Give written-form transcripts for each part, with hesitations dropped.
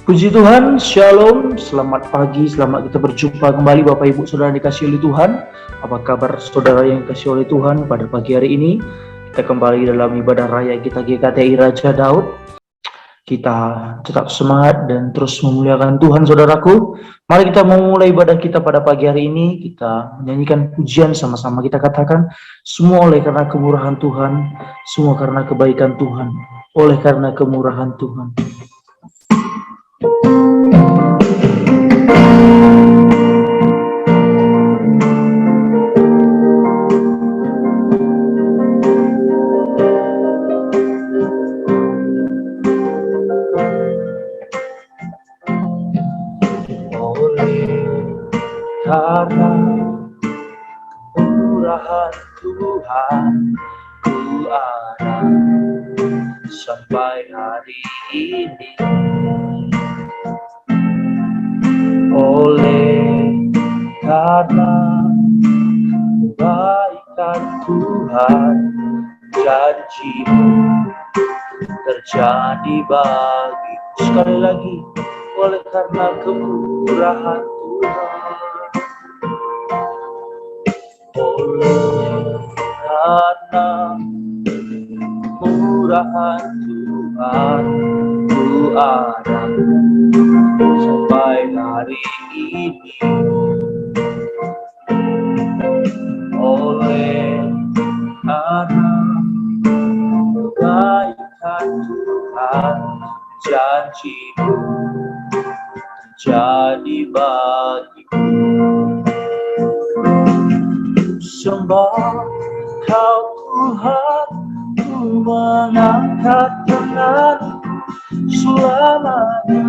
Puji Tuhan, Shalom, selamat pagi, selamat kita berjumpa kembali Bapak Ibu Saudara dikasihi oleh Tuhan. Apa kabar saudara yang dikasihi oleh Tuhan pada pagi hari ini? Kita kembali dalam ibadah raya kita GKTI Raja Daud. Kita tetap semangat dan terus memuliakan Tuhan saudaraku. Mari kita memulai ibadah kita pada pagi hari ini. Kita menyanyikan pujian sama-sama, kita katakan semua oleh karena kemurahan Tuhan, semua karena kebaikan Tuhan, oleh karena kemurahan Tuhan. Karena kemurahan Tuhan ku ada sampai hari ini. Oleh karena kebaikan Tuhan, janji-Mu terjadi bagiku. Sekali lagi, oleh karena kemurahan Tuhan. Oleh karena kemurahan Tuhan ku ada sampai hari ini. Oleh karena kebaikan Tuhan, janji-Mu terjadi bagiku. Sembah Kau Tuhan, ku mengangkat tangan, selamanya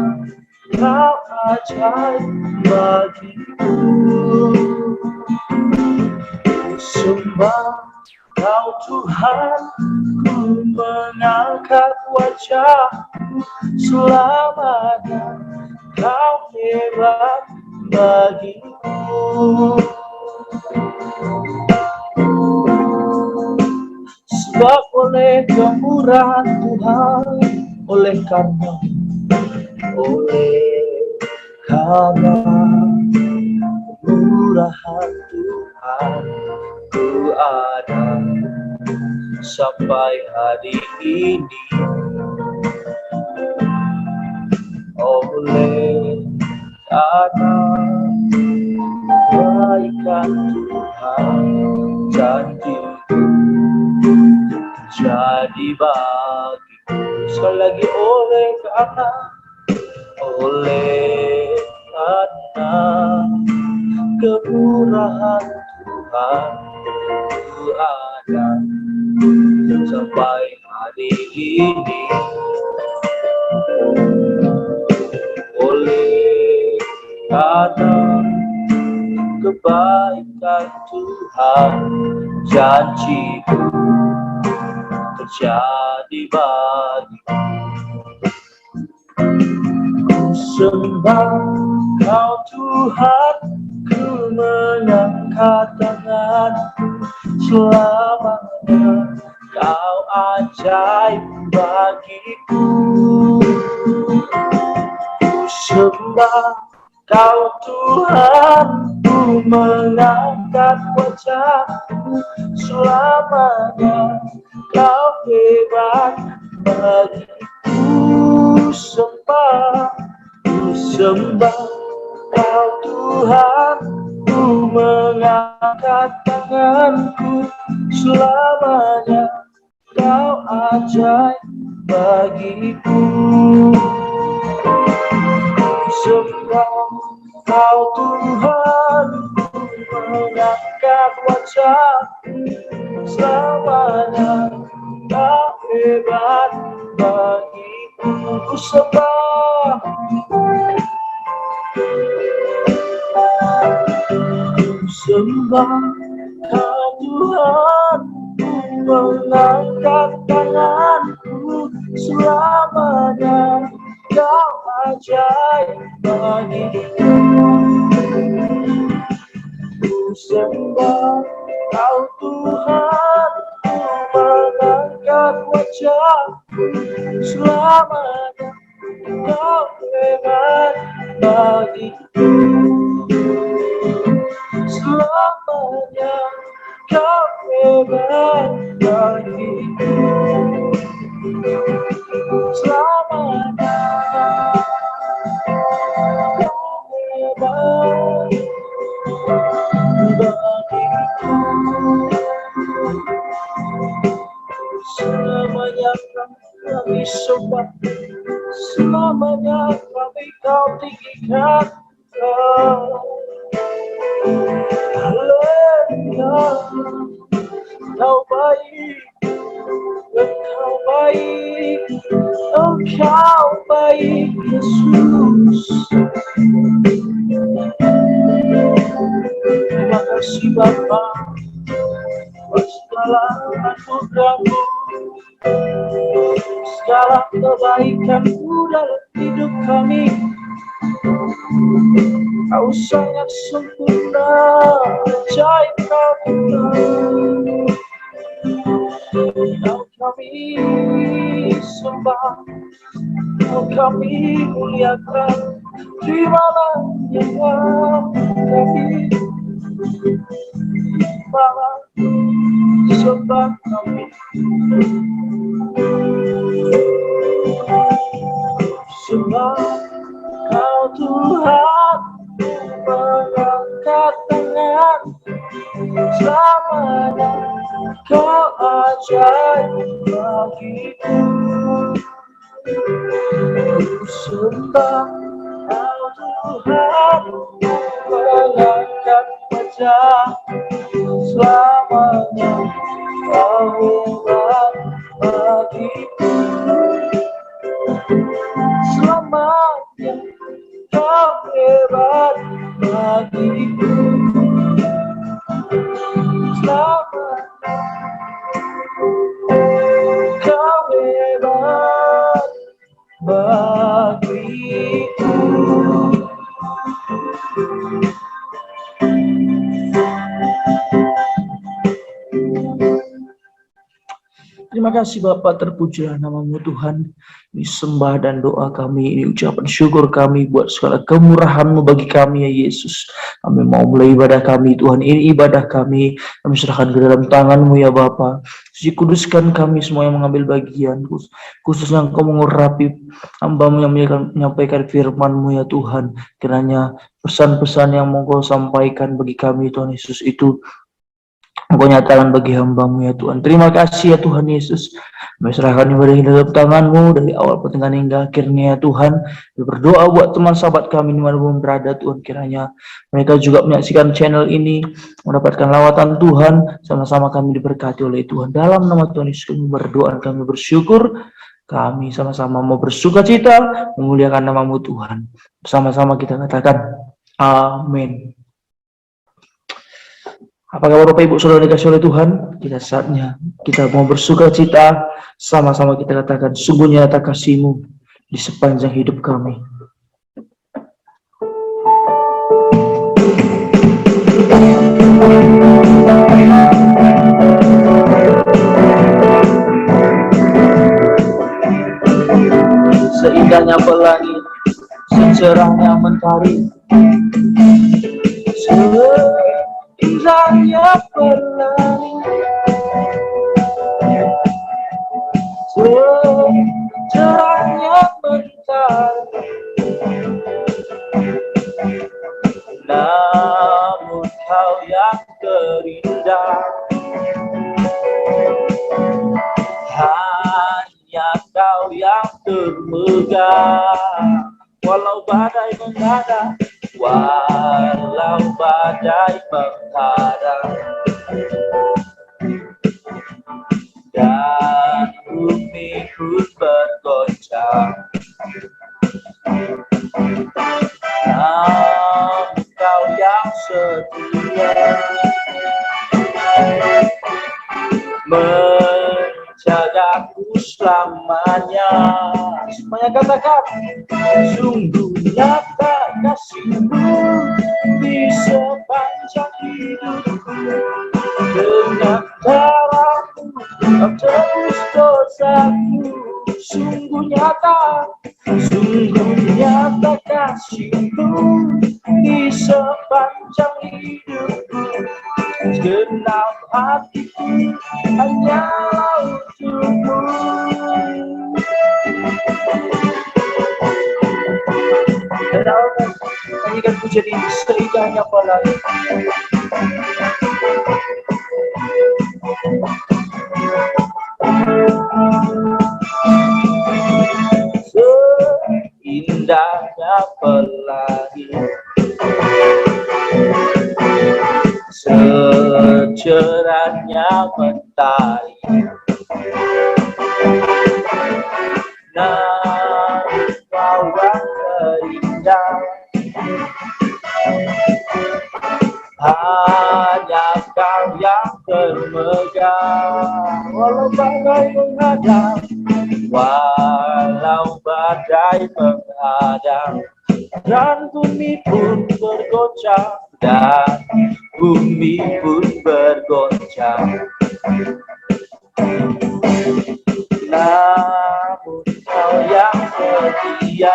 Kau ajaib bagiku. Sembah Kau Tuhan, ku mengangkat wajahku, selamanya Kau hebat bagiku. Sebab oleh kemurahan Tuhan, oleh karena kemurahan Tuhan ku ada sampai hari ini. Oleh karena kebaikan Tuhan, janji-Mu terjadi bagiku. Sekali lagi, oleh karena kemurahan Tuhan ku ada sampai hari ini. Oleh karena kebaikan Tuhan, janji-Mu terjadi bagiku. Sembah Kau Tuhan, ku mengangkat tanganku, selamanya Kau ajaib bagiku. Sembah Kau Tuhan, ku mengangkat wajahku, selamanya Kau hebat bagiku. Sembah Kau Tuhan, ku mengangkat tanganku, selamanya Kau ajaib bagiku. Sembah Kau Tuhan, ku mengangkat wajahku, selamanya Kau hebat bagiku. Ku sembah, sembah Kau Tuhan, ku mengangkat tanganku, selamanya Kau ajaib bagiku. Ku sembah Kau Tuhan, ku mengangkat wajahku, selamanya Kau hebat bagiku, selamanya kau hebat bagiku, selamanya kau hebat bagiku, selamanya kami sembah, selamanya kami kau tinggikan. Haleluya, kau baik, engkau baik, engkau baik Yesus. Terima kasih Bapa, buat segala anugerah-Mu, segala kebaikan-Mu dalam hidup kami. Kau sangat sempurna, ajaib Kau Tuhan. Kau kami sembah, Kau kami muliakan. Terimalah yang kami, terimalah sembah kami. Sembah Kau Tuhan, mengangkat tangan, selamanya Kau ajaib bagiku. Sembah Kau Tuhan, mengangkat wajah, selamanya Kau hebat bagiku. Selamanya Kau hebat bagiku, selamanya Kau hebat bagiku. Terima kasih Bapak, terpujilah nama-Mu Tuhan. Ini sembah dan doa kami, ini ucapan syukur kami buat segala kemurahan-Mu bagi kami ya Yesus. Kami mau mulai ibadah kami Tuhan, ini ibadah kami serahkan ke dalam tangan-Mu ya Bapak. Suci kuduskan kami semua yang mengambil bagian, khususnya Engkau mengurapi hamba-Mu yang menyampaikan firman-Mu ya Tuhan. Kiranya pesan-pesan yang mau Engkau sampaikan bagi kami Tuhan Yesus itu Engkau nyatakan bagi hamba-Mu ya Tuhan. Terima kasih ya Tuhan Yesus. Kami serahkan ibadah ini dalam tangan-Mu dari awal pertengahan hingga akhirnya ya Tuhan. Kami berdoa buat teman sahabat kami dimanapun berada Tuhan. Kiranya mereka juga menyaksikan channel ini, mendapatkan lawatan Tuhan. Sama-sama kami diberkati oleh Tuhan. Dalam nama Tuhan Yesus kami berdoa dan kami bersyukur. Kami sama-sama mau bersuka cita, memuliakan nama-Mu Tuhan. Bersama-sama kita katakan amin. Apa kabar Bapak Ibu Saudara dikasih oleh Tuhan? Kita saatnya kita mau bersuka cita, sama-sama kita katakan sungguh nyata kasih-Mu di sepanjang hidup kami. Seindahnya pelangi, secerahnya mentari, indahnya pelangi, cerahnya mentari, namun Kau yang terindah, hanya Kau yang termegah. Walau badai menghadang, walau badai menghadang, dan bumi pun bergoncang, namun Kau yang setia menjagaku selamanya. Semuanya katakan, sungguh nyata kasih-Mu di sepanjang hidupku. Dengan darah-Mu Kau tebus dosaku. Sungguh nyata kasihku di sepanjang hidupku. Genap hatiku hanyalah untukmu. Dan Allah nyanyikan pujian ini seindahnya apalagi. Seindahnya pelangi, secerahnya mentari, namun kau yang terindah, hanya kau yang termegah. Walau badai menghadang, walau badai menghadang, dan bumi pun bergoncang, dan bumi pun bergoncang, namun kau yang setia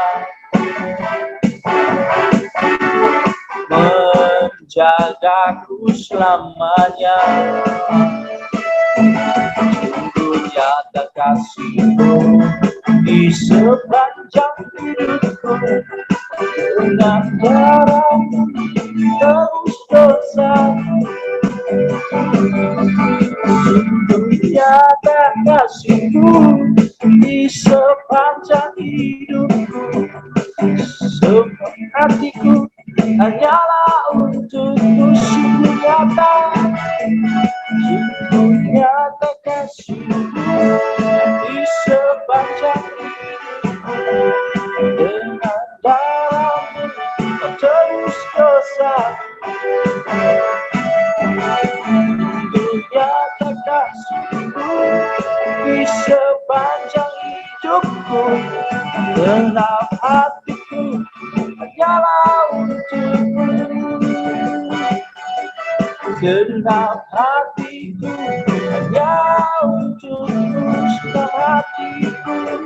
menjagaku selamanya. Sungguh nyata kasihmu di sepanjang hidupku, dengan darahmu tebus dosa. Sungguh nyata kasihmu di sepanjang hidupku, semua hatiku hanyalah untukmu. Sungguh nyata kasihmu di sepanjang hidupku, dengan darahmu tebus dosa. Sungguh nyata kasihmu di sepanjang hidupku, genap hatiku hanyalah untukmu. Genap hatiku hanya untukmu, setengah hatiku.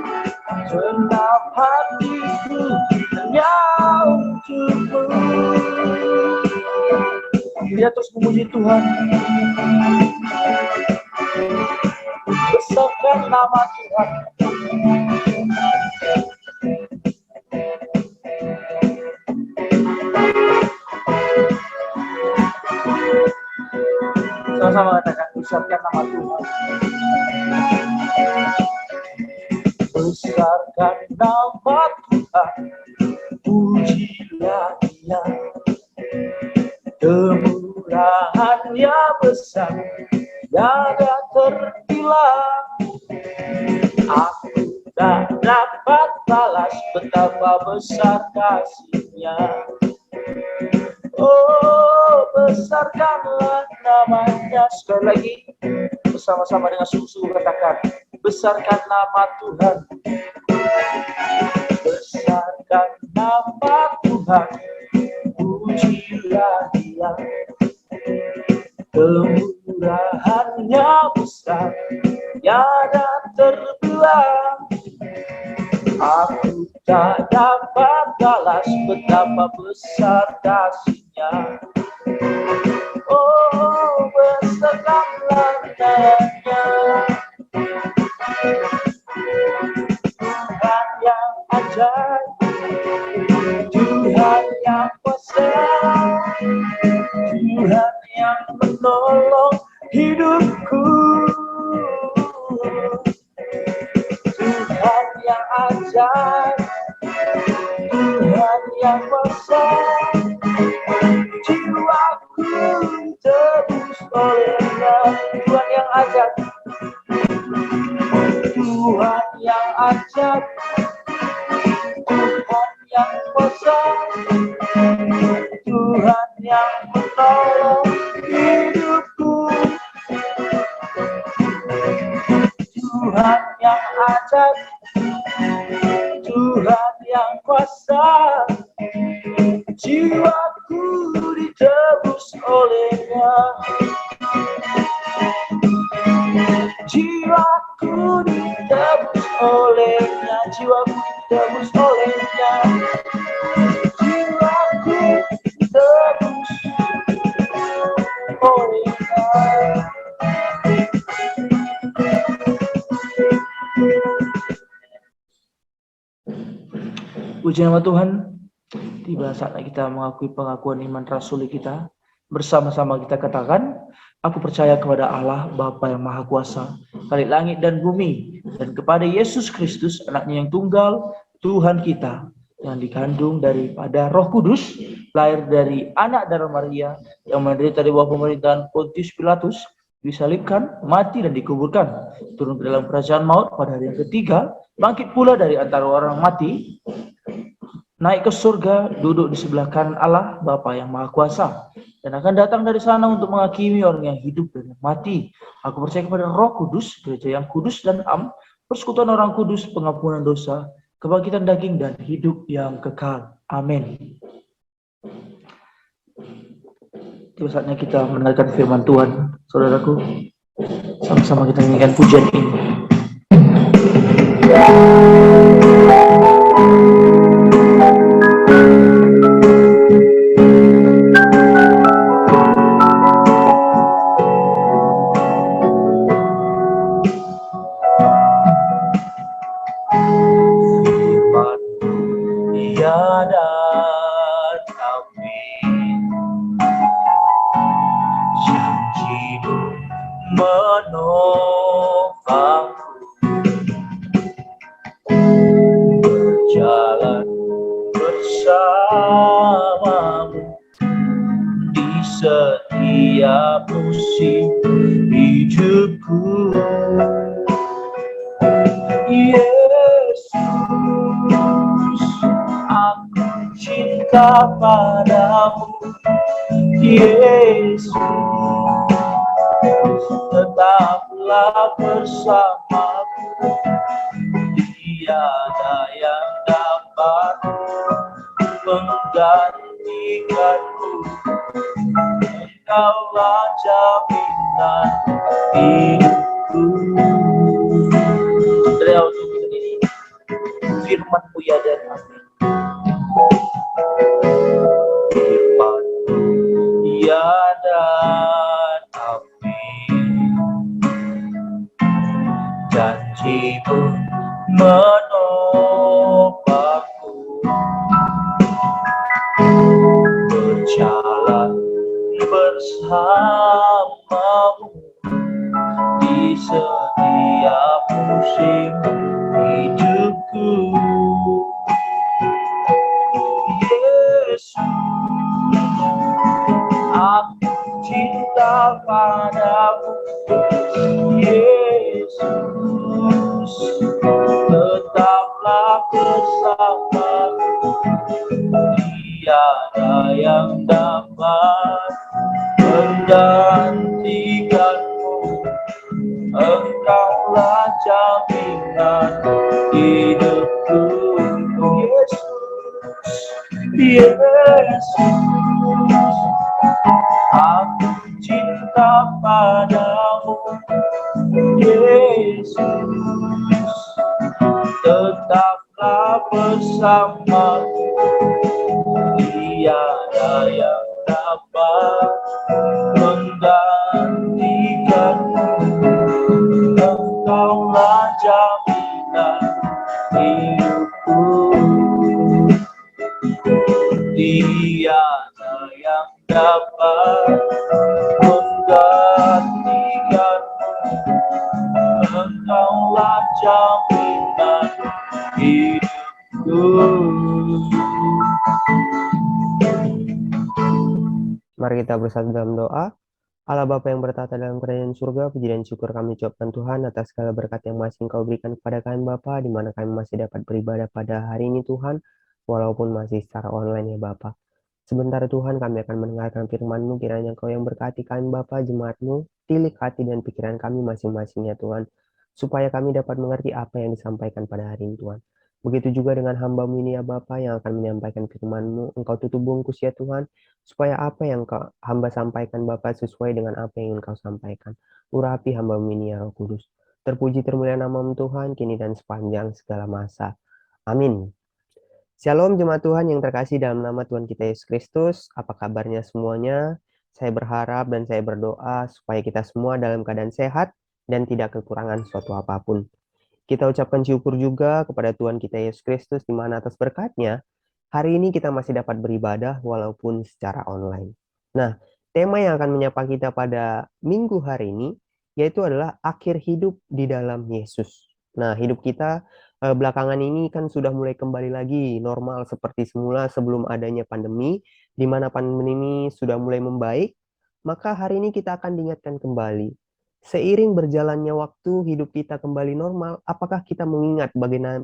Genap hatiku hanya untukmu. Dia terus memuji Tuhan. Besarkan nama Tuhan. Sama-sama katakan, besarkan nama Tuhan. Besarkan nama Tuhan, pujilah Dia. Kemurahannya besar, tiada terhilang. Aku tak dapat balas betapa besar kasih-Nya. Oh, besarkanlah namanya. Sekali lagi, bersama-sama dengan sungguh-sungguh katakan, besarkan nama Tuhan. Besarkan nama Tuhan, pujilah Dia. Kemurahannya besar, tiada terbelah. Aku tak dapat balas betapa besar kasih-Nya. Oh, besarkanlah namanya. Tuhan yang ajaib, Tuhan yang kuasa, Tuhan yang menolong hidupku. Tuhan yang ajaib, Tuhan yang kuasa, jiwaku ditebus oleh-Nya. Tuhan yang ajaib, Tuhan yang ajaib, Tuhan yang kuasa, Tuhan yang menolong hidupku. Tuhan yang ajaib, Tuhan yang kuasa, jiwaku ditebus oleh-Nya. Jiwaku ditebus oleh-Nya, jiwaku ditebus oleh-Nya. Puji nama Tuhan, tiba saatnya kita mengakui pengakuan iman rasuli kita. Bersama-sama kita katakan, aku percaya kepada Allah Bapa yang Maha Kuasa, Khalik langit dan bumi, dan kepada Yesus Kristus, anaknya yang tunggal, Tuhan kita, yang dikandung daripada Roh Kudus, lahir dari anak darah Maria, yang menderita di bawah pemerintahan Pontius Pilatus, disalibkan, mati dan dikuburkan, turun ke dalam kerajaan maut pada hari yang ketiga, bangkit pula dari antara orang mati, naik ke surga, duduk di sebelah kanan Allah Bapa yang Maha Kuasa, dan akan datang dari sana untuk menghakimi orang yang hidup dan yang mati. Aku percaya kepada Roh Kudus, gereja yang kudus dan am, persekutuan orang kudus, pengampunan dosa, kebangkitan daging dan hidup yang kekal. Amin. Tiba saatnya kita mendengarkan firman Tuhan, saudaraku. Sama-sama kita nyanyikan pujian ini. Setiap musim hidupku, Yesus, aku cinta padamu, Yesus, tetaplah bersamaku, tiada yang dapat menggantikanmu. Engkaulah jaminan hidupku. Saudara, untuk ini firman-Mu ya dan amin. Firman-Mu ya dan amin. Janji-Mu menopangku, berjalan bersamamu di setiap musim hidupku. Yesus, aku cinta padamu, Yesus, tetaplah bersamaku, tiada yang dapat menggantikanmu. Engkaulah jaminan hidupku, Yesus, Yesus, aku cinta padamu, Yesus, tetaplah bersamaku, tiada yang dapat menggantikanmu. Engkaulah jaminan hidupku, tiada yang dapat menggantikanmu. Engkaulah jaminan hidupku. Mari kita bersatu dalam doa. Allah Bapa yang bertata dalam kerajaan surga, puji dan syukur kami ucapkan Tuhan atas segala berkat yang masih Engkau berikan kepada kami Bapa, di mana kami masih dapat beribadah pada hari ini Tuhan, walaupun masih secara online ya Bapa. Sebentar Tuhan kami akan mendengarkan firman-Mu, kiranya Engkau yang berkati kami Bapa, jemaat-Mu, tilik hati dan pikiran kami masing-masing ya Tuhan, supaya kami dapat mengerti apa yang disampaikan pada hari ini Tuhan. Begitu juga dengan hamba-Mu ini ya Bapa yang akan menyampaikan firman-Mu, Engkau tutup bungkus ya Tuhan, supaya apa yang hamba sampaikan Bapa sesuai dengan apa yang ingin Kau sampaikan. Urapi hamba-Mu ini ya Roh Kudus. Terpuji termulia nama-Mu Tuhan, kini dan sepanjang segala masa. Amin. Shalom jemaat Tuhan yang terkasih dalam nama Tuhan kita Yesus Kristus. Apa kabarnya semuanya? Saya berharap dan saya berdoa supaya kita semua dalam keadaan sehat dan tidak kekurangan suatu apapun. Kita ucapkan syukur juga kepada Tuhan kita Yesus Kristus, di mana atas berkat-Nya, hari ini kita masih dapat beribadah walaupun secara online. Nah, tema yang akan menyapa kita pada minggu hari ini, yaitu adalah akhir hidup di dalam Yesus. Nah, hidup kita belakangan ini kan sudah mulai kembali lagi normal seperti semula sebelum adanya pandemi, di mana pandemi ini sudah mulai membaik, maka hari ini kita akan diingatkan kembali. Seiring berjalannya waktu, hidup kita kembali normal, apakah kita mengingat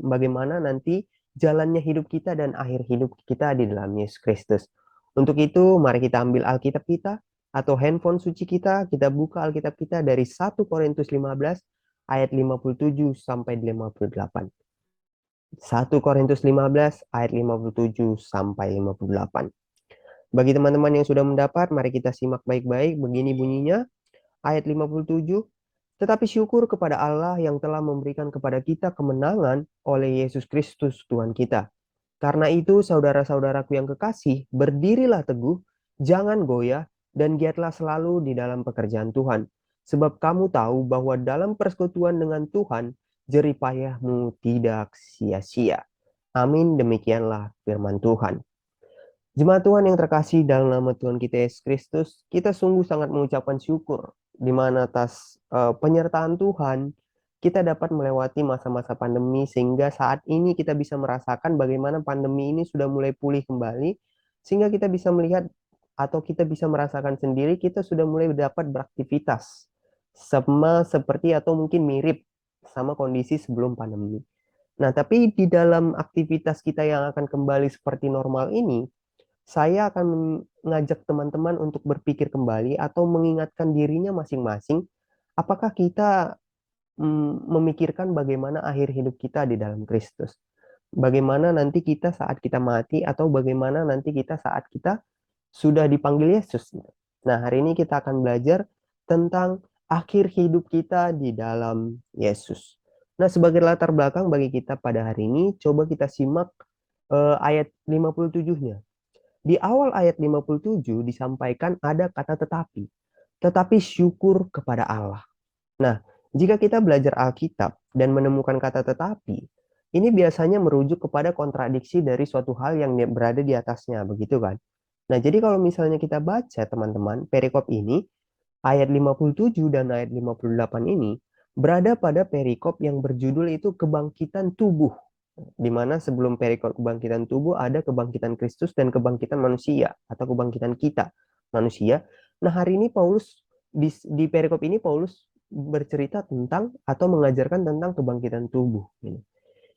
bagaimana nanti jalannya hidup kita dan akhir hidup kita di dalam Yesus Kristus? Untuk itu, mari kita ambil Alkitab kita atau handphone suci kita buka Alkitab kita dari 1 Korintus 15 ayat 57 sampai 58. 1 Korintus 15 ayat 57 sampai 58. Bagi teman-teman yang sudah mendapat, mari kita simak baik-baik. Begini bunyinya, ayat 57. Tetapi syukur kepada Allah yang telah memberikan kepada kita kemenangan oleh Yesus Kristus Tuhan kita. Karena itu, saudara-saudaraku yang kekasih, berdirilah teguh, jangan goyah, dan giatlah selalu di dalam pekerjaan Tuhan. Sebab kamu tahu bahwa dalam persekutuan dengan Tuhan, jerih payahmu tidak sia-sia. Amin, demikianlah firman Tuhan. Jemaat Tuhan yang terkasih, dalam nama Tuhan kita Yesus Kristus, kita sungguh sangat mengucapkan syukur di mana atas penyertaan Tuhan kita dapat melewati masa-masa pandemi sehingga saat ini kita bisa merasakan bagaimana pandemi ini sudah mulai pulih kembali sehingga kita bisa melihat atau kita bisa merasakan sendiri kita sudah mulai dapat beraktivitas sama seperti atau mungkin mirip sama kondisi sebelum pandemi. Nah, tapi di dalam aktivitas kita yang akan kembali seperti normal ini, saya akan mengajak teman-teman untuk berpikir kembali atau mengingatkan dirinya masing-masing, apakah kita memikirkan bagaimana akhir hidup kita di dalam Kristus. Bagaimana nanti kita saat kita mati atau bagaimana nanti kita saat kita sudah dipanggil Yesus. Nah, hari ini kita akan belajar tentang akhir hidup kita di dalam Yesus. Nah, sebagai latar belakang bagi kita pada hari ini, coba kita simak ayat 57-nya. Di awal ayat 57 disampaikan ada kata tetapi. Tetapi syukur kepada Allah. Nah, jika kita belajar Alkitab dan menemukan kata tetapi, ini biasanya merujuk kepada kontradiksi dari suatu hal yang berada di atasnya, begitu kan? Nah, jadi kalau misalnya kita baca teman-teman, perikop ini, ayat 57 dan ayat 58 ini, berada pada perikop yang berjudul itu kebangkitan tubuh, di mana sebelum perikop kebangkitan tubuh ada kebangkitan Kristus dan kebangkitan manusia atau kebangkitan kita manusia. Nah, hari ini Paulus di perikop ini Paulus bercerita tentang atau mengajarkan tentang kebangkitan tubuh.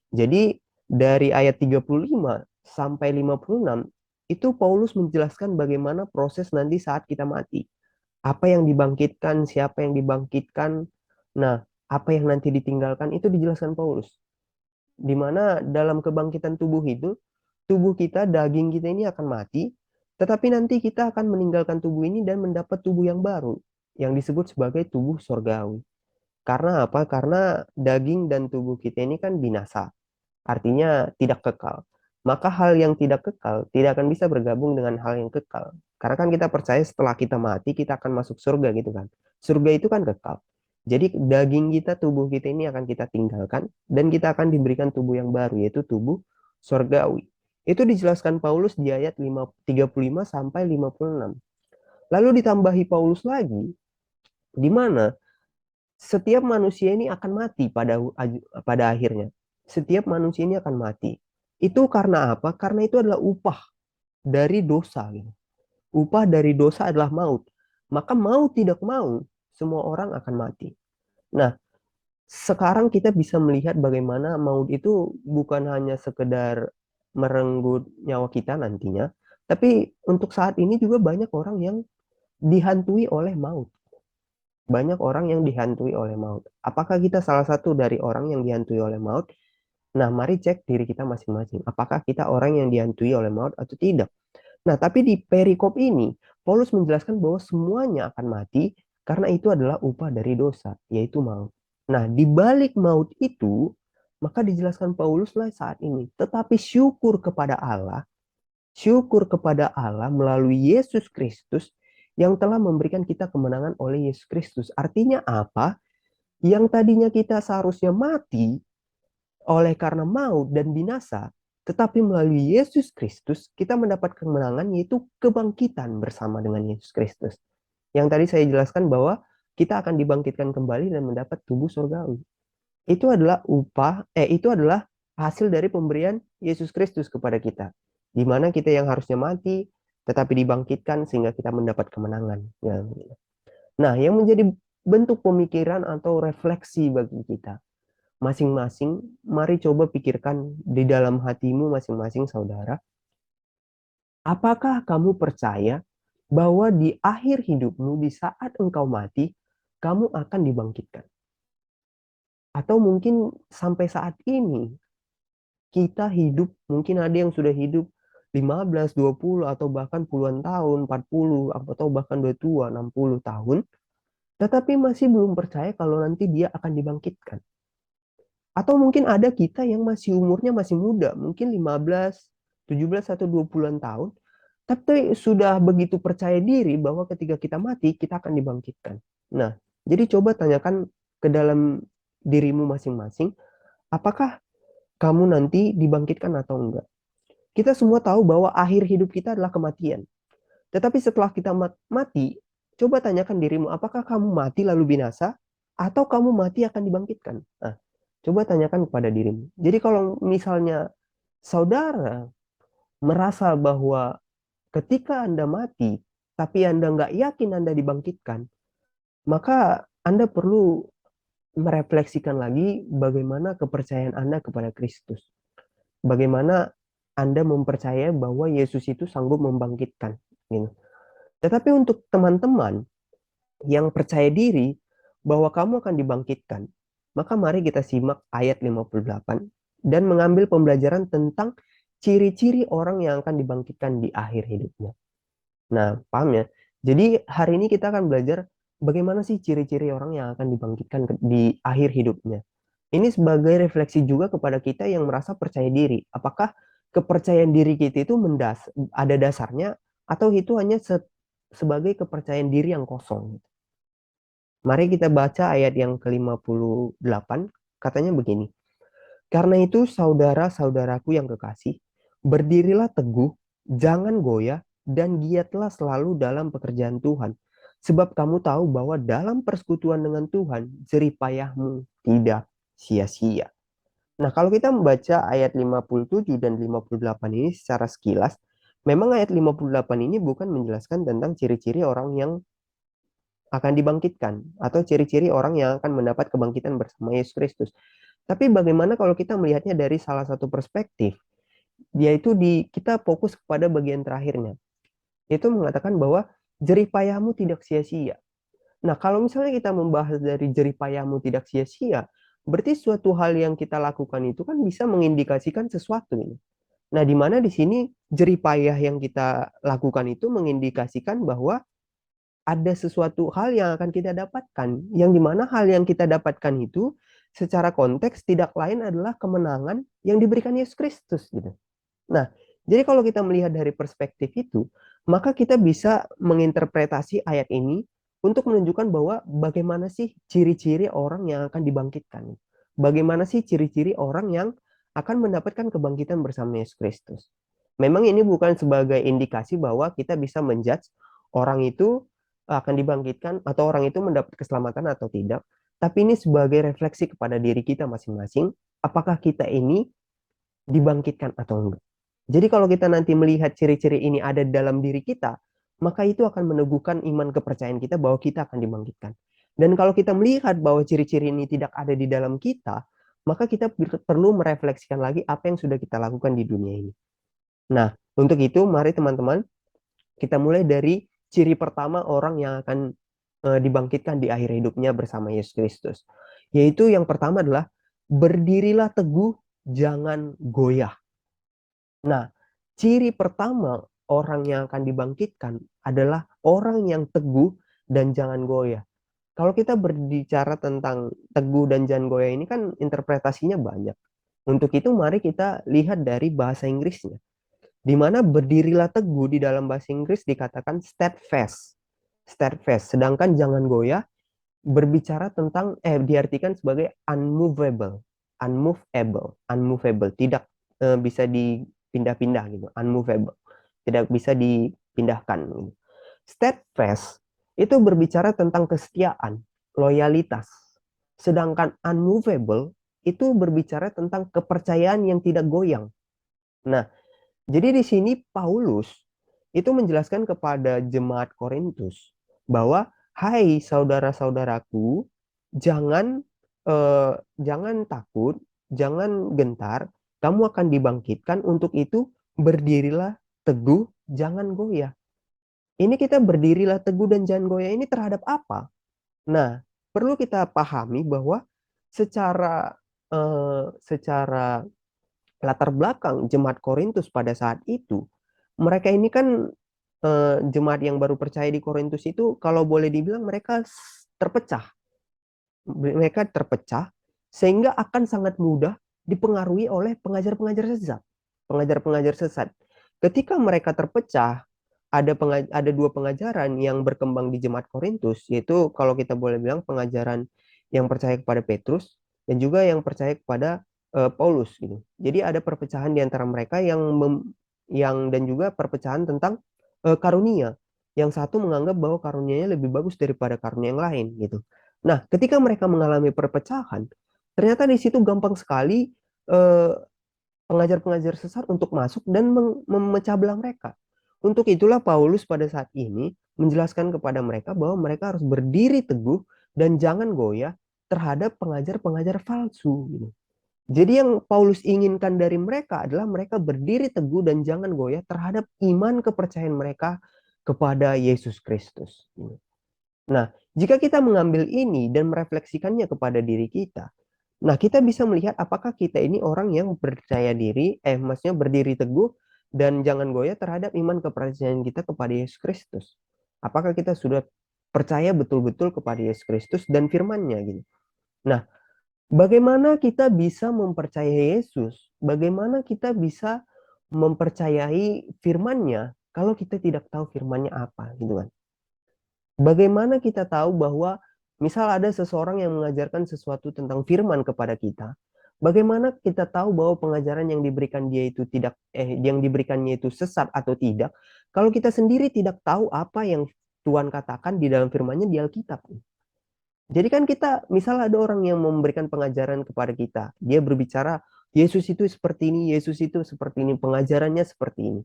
Jadi dari ayat 35 sampai 56 itu Paulus menjelaskan bagaimana proses nanti saat kita mati. Apa yang dibangkitkan, siapa yang dibangkitkan, nah apa yang nanti ditinggalkan itu dijelaskan Paulus. Di mana dalam kebangkitan tubuh itu, tubuh kita, daging kita ini akan mati, tetapi nanti kita akan meninggalkan tubuh ini dan mendapat tubuh yang baru, yang disebut sebagai tubuh sorgawi. Karena apa? Karena daging dan tubuh kita ini kan binasa, artinya tidak kekal. Maka hal yang tidak kekal tidak akan bisa bergabung dengan hal yang kekal. Karena kan kita percaya setelah kita mati, kita akan masuk surga gitu kan. Surga itu kan kekal. Jadi daging kita, tubuh kita ini akan kita tinggalkan dan kita akan diberikan tubuh yang baru yaitu tubuh surgawi. Itu dijelaskan Paulus di ayat 35 sampai 56. Lalu ditambahi Paulus lagi di mana setiap manusia ini akan mati pada akhirnya. Setiap manusia ini akan mati. Itu karena apa? Karena itu adalah upah dari dosa gitu. Upah dari dosa adalah maut. Maka mau tidak mau semua orang akan mati. Nah, sekarang kita bisa melihat bagaimana maut itu bukan hanya sekedar merenggut nyawa kita nantinya, tapi untuk saat ini juga banyak orang yang dihantui oleh maut. Banyak orang yang dihantui oleh maut. Apakah kita salah satu dari orang yang dihantui oleh maut? Nah, mari cek diri kita masing-masing. Apakah kita orang yang dihantui oleh maut atau tidak? Nah, tapi di perikop ini, Paulus menjelaskan bahwa semuanya akan mati karena itu adalah upah dari dosa, yaitu maut. Nah, di balik maut itu, maka dijelaskan Paulus lah saat ini. Tetapi syukur kepada Allah melalui Yesus Kristus yang telah memberikan kita kemenangan oleh Yesus Kristus. Artinya apa? Yang tadinya kita seharusnya mati, oleh karena maut dan binasa, tetapi melalui Yesus Kristus kita mendapat kemenangan, yaitu kebangkitan bersama dengan Yesus Kristus. Yang tadi saya jelaskan bahwa kita akan dibangkitkan kembali dan mendapat tubuh surgawi. Itu adalah itu adalah hasil dari pemberian Yesus Kristus kepada kita. Di mana kita yang harusnya mati, tetapi dibangkitkan sehingga kita mendapat kemenangan. Nah, yang menjadi bentuk pemikiran atau refleksi bagi kita masing-masing, mari coba pikirkan di dalam hatimu masing-masing saudara, apakah kamu percaya bahwa di akhir hidupmu, di saat engkau mati, kamu akan dibangkitkan? Atau mungkin sampai saat ini, kita hidup, mungkin ada yang sudah hidup 15, 20, atau bahkan puluhan tahun, 40, atau bahkan udah tua, 60 tahun, tetapi masih belum percaya kalau nanti dia akan dibangkitkan. Atau mungkin ada kita yang masih umurnya masih muda, mungkin 15, 17 atau 20-an tahun, tapi sudah begitu percaya diri bahwa ketika kita mati, kita akan dibangkitkan. Nah, jadi coba tanyakan ke dalam dirimu masing-masing, apakah kamu nanti dibangkitkan atau enggak? Kita semua tahu bahwa akhir hidup kita adalah kematian. Tetapi setelah kita mati, coba tanyakan dirimu, apakah kamu mati lalu binasa, atau kamu mati akan dibangkitkan? Nah, coba tanyakan kepada dirimu. Jadi kalau misalnya saudara merasa bahwa ketika Anda mati, tapi Anda nggak yakin Anda dibangkitkan, maka Anda perlu merefleksikan lagi bagaimana kepercayaan Anda kepada Kristus. Bagaimana Anda mempercayai bahwa Yesus itu sanggup membangkitkan. Gitu. Tetapi untuk teman-teman yang percaya diri bahwa kamu akan dibangkitkan, maka mari kita simak ayat 58 dan mengambil pembelajaran tentang ciri-ciri orang yang akan dibangkitkan di akhir hidupnya. Nah, paham ya? Jadi hari ini kita akan belajar bagaimana sih ciri-ciri orang yang akan dibangkitkan di akhir hidupnya. Ini sebagai refleksi juga kepada kita yang merasa percaya diri. Apakah kepercayaan diri kita itu ada dasarnya atau itu hanya sebagai kepercayaan diri yang kosong? Mari kita baca ayat yang ke-58, katanya begini. Karena itu saudara-saudaraku yang kekasih, berdirilah teguh, jangan goyah, dan giatlah selalu dalam pekerjaan Tuhan. Sebab kamu tahu bahwa dalam persekutuan dengan Tuhan, jerih payahmu tidak sia-sia. Nah, kalau kita membaca ayat 57 dan 58 ini secara sekilas, memang ayat 58 ini bukan menjelaskan tentang ciri-ciri orang yang akan dibangkitkan atau ciri-ciri orang yang akan mendapat kebangkitan bersama Yesus Kristus. Tapi bagaimana kalau kita melihatnya dari salah satu perspektif, yaitu kita fokus kepada bagian terakhirnya. Itu mengatakan bahwa jerih payahmu tidak sia-sia. Nah, kalau misalnya kita membahas dari jerih payahmu tidak sia-sia, berarti suatu hal yang kita lakukan itu kan bisa mengindikasikan sesuatu ini. Nah, di mana di sini jerih payah yang kita lakukan itu mengindikasikan bahwa ada sesuatu hal yang akan kita dapatkan, yang dimana hal yang kita dapatkan itu secara konteks tidak lain adalah kemenangan yang diberikan Yesus Kristus gitu. Nah, jadi kalau kita melihat dari perspektif itu, maka kita bisa menginterpretasi ayat ini untuk menunjukkan bahwa bagaimana sih ciri-ciri orang yang akan dibangkitkan. Bagaimana sih ciri-ciri orang yang akan mendapatkan kebangkitan bersama Yesus Kristus. Memang ini bukan sebagai indikasi bahwa kita bisa menjudge orang itu akan dibangkitkan atau orang itu mendapat keselamatan atau tidak. Tapi ini sebagai refleksi kepada diri kita masing-masing, apakah kita ini dibangkitkan atau enggak. Jadi kalau kita nanti melihat ciri-ciri ini ada dalam diri kita, maka itu akan meneguhkan iman kepercayaan kita bahwa kita akan dibangkitkan. Dan kalau kita melihat bahwa ciri-ciri ini tidak ada di dalam kita, maka kita perlu merefleksikan lagi apa yang sudah kita lakukan di dunia ini. Nah, untuk itu mari teman-teman kita mulai dari ciri pertama orang yang akan dibangkitkan di akhir hidupnya bersama Yesus Kristus. Yaitu yang pertama adalah berdirilah teguh, jangan goyah. Nah, ciri pertama orang yang akan dibangkitkan adalah orang yang teguh dan jangan goyah. Kalau kita berbicara tentang teguh dan jangan goyah ini kan interpretasinya banyak. Untuk itu mari kita lihat dari bahasa Inggrisnya. Di mana berdirilah teguh di dalam bahasa Inggris dikatakan steadfast. Steadfast. Sedangkan jangan goyah berbicara tentang diartikan sebagai unmovable. unmovable, tidak bisa dipindah-pindah gitu, unmovable, tidak bisa dipindahkan gitu. Steadfast itu berbicara tentang kesetiaan, loyalitas. Sedangkan unmovable itu berbicara tentang kepercayaan yang tidak goyang. Nah, jadi di sini Paulus itu menjelaskan kepada jemaat Korintus bahwa hai saudara-saudaraku, jangan jangan takut, jangan gentar, kamu akan dibangkitkan. Untuk itu berdirilah teguh, jangan goyah. Ini kita berdirilah teguh dan jangan goyah ini terhadap apa? Nah, perlu kita pahami bahwa secara secara latar belakang jemaat Korintus pada saat itu, mereka ini kan jemaat yang baru percaya di Korintus itu kalau boleh dibilang mereka terpecah. Mereka terpecah sehingga akan sangat mudah dipengaruhi oleh pengajar-pengajar sesat. Pengajar-pengajar sesat. Ketika mereka terpecah, ada dua pengajaran yang berkembang di jemaat Korintus, yaitu kalau kita boleh bilang pengajaran yang percaya kepada Petrus dan juga yang percaya kepada Paulus gitu. Jadi ada perpecahan di antara mereka yang dan juga perpecahan tentang karunia. Yang satu menganggap bahwa karunianya lebih bagus daripada karunia yang lain gitu. Nah, ketika mereka mengalami perpecahan, ternyata di situ gampang sekali eh, pengajar-pengajar sesat untuk masuk dan memecah belah mereka. Untuk itulah Paulus pada saat ini menjelaskan kepada mereka bahwa mereka harus berdiri teguh dan jangan goyah terhadap pengajar-pengajar palsu gitu. Jadi yang Paulus inginkan dari mereka adalah mereka berdiri teguh dan jangan goyah terhadap iman kepercayaan mereka kepada Yesus Kristus. Nah, jika kita mengambil ini dan merefleksikannya kepada diri kita, nah kita bisa melihat apakah kita ini orang yang percaya diri, maksudnya berdiri teguh dan jangan goyah terhadap iman kepercayaan kita kepada Yesus Kristus. Apakah kita sudah percaya betul-betul kepada Yesus Kristus dan firman-Nya gitu. Nah, bagaimana kita bisa mempercayai Yesus? Bagaimana kita bisa mempercayai firman-Nya kalau kita tidak tahu firman-Nya apa gitu kan? Bagaimana kita tahu bahwa misal ada seseorang yang mengajarkan sesuatu tentang firman kepada kita, bagaimana kita tahu bahwa pengajaran yang diberikan dia itu yang diberikannya itu sesat atau tidak, kalau kita sendiri tidak tahu apa yang Tuhan katakan di dalam firman-Nya di Alkitab. Jadi kan kita, misal ada orang yang memberikan pengajaran kepada kita, dia berbicara, Yesus itu seperti ini, Yesus itu seperti ini, pengajarannya seperti ini.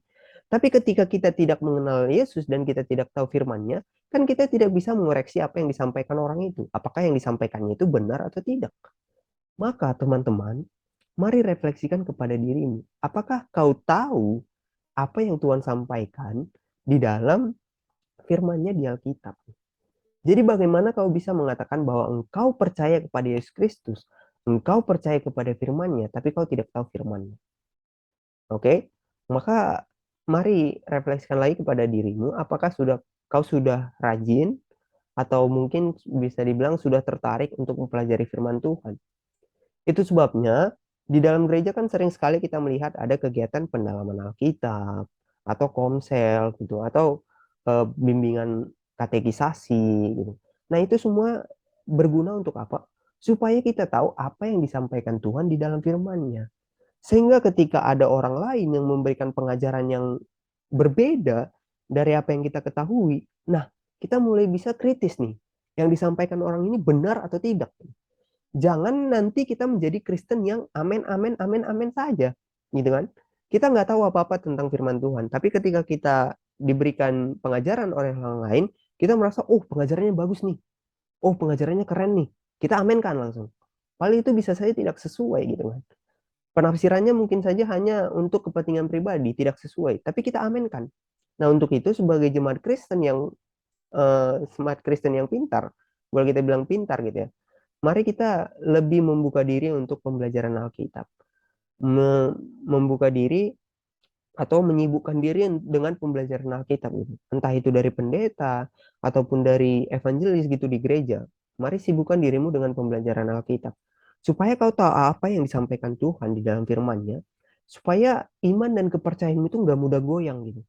Tapi ketika kita tidak mengenal Yesus dan kita tidak tahu firman-Nya, kan kita tidak bisa mengoreksi apa yang disampaikan orang itu. Apakah yang disampaikannya itu benar atau tidak. Maka teman-teman, mari refleksikan kepada dirimu. Apakah kau tahu apa yang Tuhan sampaikan di dalam firman-Nya di Alkitab? Jadi bagaimana kau bisa mengatakan bahwa engkau percaya kepada Yesus Kristus, engkau percaya kepada firman-Nya, tapi kau tidak tahu firman-Nya? Oke? Maka mari refleksikan lagi kepada dirimu, apakah kau sudah rajin atau mungkin bisa dibilang sudah tertarik untuk mempelajari firman Tuhan. Itu sebabnya di dalam gereja kan sering sekali kita melihat ada kegiatan pendalaman Alkitab atau komsel gitu atau bimbingan katekisasi gitu. Nah, itu semua berguna untuk apa? Supaya kita tahu apa yang disampaikan Tuhan di dalam firman-Nya. Sehingga ketika ada orang lain yang memberikan pengajaran yang berbeda dari apa yang kita ketahui, nah, kita mulai bisa kritis nih. Yang disampaikan orang ini benar atau tidak. Jangan nanti kita menjadi Kristen yang amin, amin, amin, amin saja. Gitu kan? Kita nggak tahu apa-apa tentang firman Tuhan. Tapi ketika kita diberikan pengajaran oleh orang lain, kita merasa, oh pengajarannya bagus nih. Oh pengajarannya keren nih. Kita aminkan langsung. Paling itu bisa saja tidak sesuai gitu kan. Penafsirannya mungkin saja hanya untuk kepentingan pribadi, tidak sesuai. Tapi kita aminkan. Nah untuk itu sebagai jemaat Kristen yang pintar, boleh kita bilang pintar gitu ya. Mari kita lebih membuka diri untuk pembelajaran Alkitab. Membuka diri atau menyibukkan diri dengan pembelajaran Alkitab gitu. Entah itu dari pendeta ataupun dari evangelis gitu di gereja. Mari sibukkan dirimu dengan pembelajaran Alkitab. Supaya kau tahu apa yang disampaikan Tuhan di dalam firman-Nya. Supaya iman dan kepercayaanmu itu nggak mudah goyang gitu.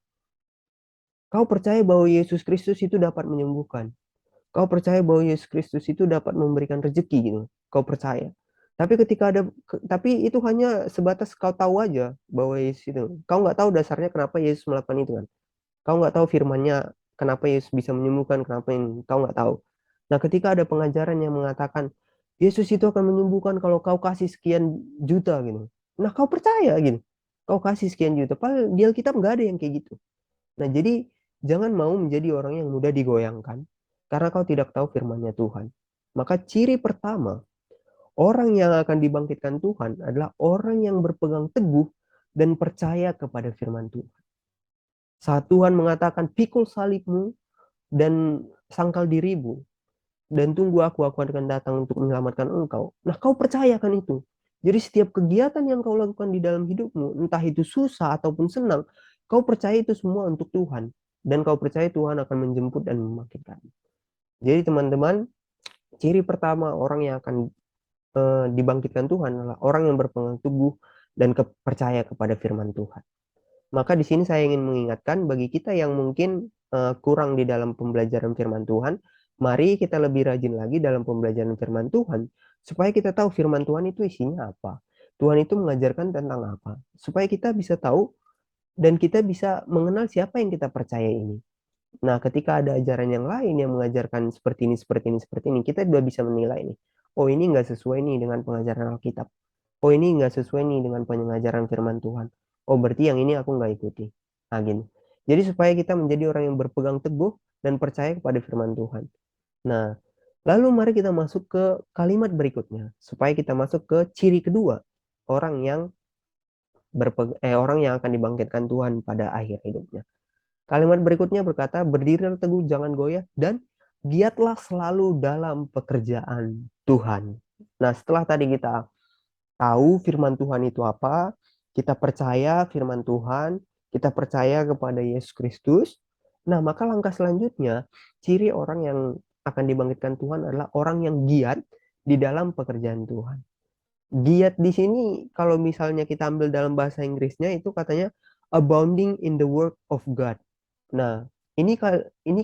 Kau percaya bahwa Yesus Kristus itu dapat menyembuhkan. Kau percaya bahwa Yesus Kristus itu dapat memberikan rezeki gitu. Kau percaya. Tapi itu hanya sebatas kau tahu aja bahwa Yesus itu. Kau nggak tahu dasarnya kenapa Yesus melakukan itu kan. Kau nggak tahu firmannya kenapa Yesus bisa menyembuhkan, kenapa ini. Kau nggak tahu. Nah, ketika ada pengajaran yang mengatakan Yesus itu akan menyembuhkan kalau kau kasih sekian juta gitu. Nah, kau percaya gitu. Kau kasih sekian juta. Padahal di Alkitab nggak ada yang kayak gitu. Nah, jadi jangan mau menjadi orang yang mudah digoyangkan karena kau tidak tahu firman-Nya Tuhan. Maka ciri pertama orang yang akan dibangkitkan Tuhan adalah orang yang berpegang teguh dan percaya kepada firman Tuhan. Saat Tuhan mengatakan pikul salibmu dan sangkal dirimu dan tunggu aku akan datang untuk menyelamatkan engkau. Nah, kau percayakan itu. Jadi setiap kegiatan yang kau lakukan di dalam hidupmu, entah itu susah ataupun senang, kau percaya itu semua untuk Tuhan. Dan kau percaya Tuhan akan menjemput dan membangkitkan. Jadi teman-teman, ciri pertama orang yang akan dibangkitkan Tuhan adalah orang yang berpegang teguh dan percaya kepada firman Tuhan. Maka di sini saya ingin mengingatkan bagi kita yang mungkin kurang di dalam pembelajaran firman Tuhan, mari kita lebih rajin lagi dalam pembelajaran firman Tuhan supaya kita tahu firman Tuhan itu isinya apa. Tuhan itu mengajarkan tentang apa, supaya kita bisa tahu dan kita bisa mengenal siapa yang kita percaya ini. Nah, ketika ada ajaran yang lain yang mengajarkan seperti ini, seperti ini, seperti ini, kita sudah bisa menilai nih. Oh, ini nggak sesuai nih dengan pengajaran Alkitab. Oh, ini nggak sesuai nih dengan pengajaran firman Tuhan. Oh, berarti yang ini aku nggak ikuti. Nah, gini. Jadi supaya kita menjadi orang yang berpegang teguh dan percaya kepada firman Tuhan. Nah, lalu mari kita masuk ke kalimat berikutnya. Supaya kita masuk ke ciri kedua. Orang yang akan dibangkitkan Tuhan pada akhir hidupnya. Kalimat berikutnya berkata, berdirilah teguh, jangan goyah, dan giatlah selalu dalam pekerjaan Tuhan. Nah, setelah tadi kita tahu firman Tuhan itu apa, kita percaya firman Tuhan, kita percaya kepada Yesus Kristus. Nah, maka langkah selanjutnya, ciri orang yang akan dibangkitkan Tuhan adalah orang yang giat di dalam pekerjaan Tuhan. Giat di sini, kalau misalnya kita ambil dalam bahasa Inggrisnya, itu katanya abounding in the work of God. Nah, ini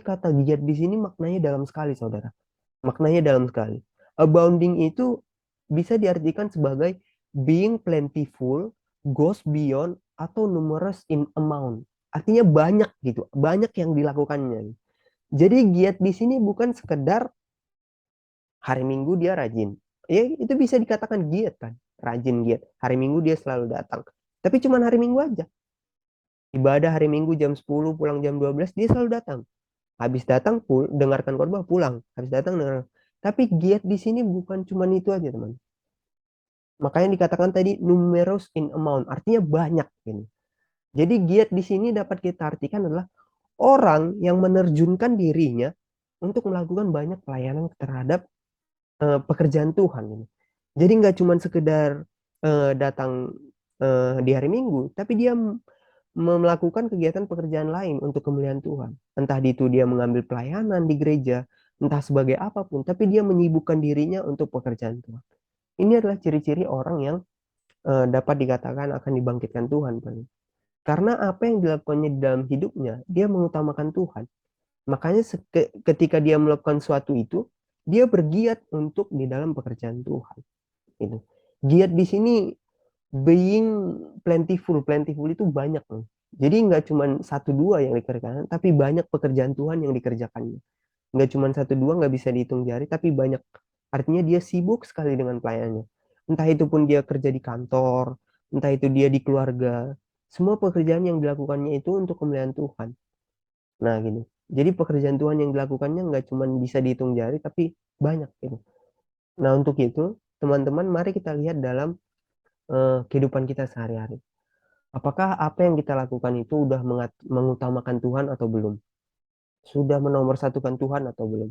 kata giat di sini maknanya dalam sekali, saudara. Maknanya dalam sekali. Abounding itu bisa diartikan sebagai being plentiful, goes beyond, atau numerous in amount. Artinya banyak gitu, banyak yang dilakukannya. Jadi giat di sini bukan sekedar hari Minggu dia rajin. Ya, itu bisa dikatakan giat kan, rajin giat. Hari Minggu dia selalu datang. Tapi cuma hari Minggu aja. Ibadah hari Minggu jam 10, pulang jam 12, dia selalu datang. Habis datang dengarkan khotbah pulang. Habis datang dengar. Tapi giat di sini bukan cuma itu aja, teman. Makanya dikatakan tadi numerous in amount, artinya banyak ini. Jadi giat di sini dapat kita artikan adalah orang yang menerjunkan dirinya untuk melakukan banyak pelayanan terhadap pekerjaan Tuhan ini. Jadi nggak cuma sekedar datang di hari Minggu, tapi dia melakukan kegiatan pekerjaan lain untuk kemuliaan Tuhan. Entah itu dia mengambil pelayanan di gereja, entah sebagai apapun, tapi dia menyibukkan dirinya untuk pekerjaan Tuhan. Ini adalah ciri-ciri orang yang dapat dikatakan akan dibangkitkan Tuhan. Karena apa yang dilakukannya di dalam hidupnya, dia mengutamakan Tuhan. Makanya ketika dia melakukan suatu itu, dia bergiat untuk di dalam pekerjaan Tuhan. Gitu. Giat di sini being plentiful, plentiful itu banyak. Jadi nggak cuma satu dua yang dikerjakan, tapi banyak pekerjaan Tuhan yang dikerjakannya. Nggak cuma satu dua, nggak bisa dihitung jari, tapi banyak. Artinya dia sibuk sekali dengan pelayanannya. Entah itu pun dia kerja di kantor, entah itu dia di keluarga. Semua pekerjaan yang dilakukannya itu untuk kemuliaan Tuhan. Nah, gini. Jadi pekerjaan Tuhan yang dilakukannya nggak cuma bisa dihitung jari, tapi banyak. Gitu. Nah, untuk itu, teman-teman, mari kita lihat dalam kehidupan kita sehari-hari. Apakah apa yang kita lakukan itu udah mengutamakan Tuhan atau belum? Sudah menomorsatukan Tuhan atau belum?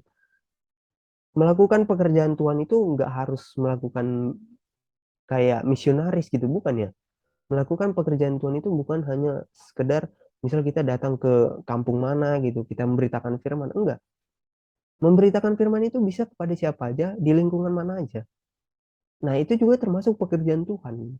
Melakukan pekerjaan Tuhan itu nggak harus melakukan kayak misionaris gitu, bukan ya? Melakukan pekerjaan Tuhan itu bukan hanya sekedar misal kita datang ke kampung mana gitu, kita memberitakan firman. Enggak. Memberitakan firman itu bisa kepada siapa aja, di lingkungan mana aja. Nah, itu juga termasuk pekerjaan Tuhan.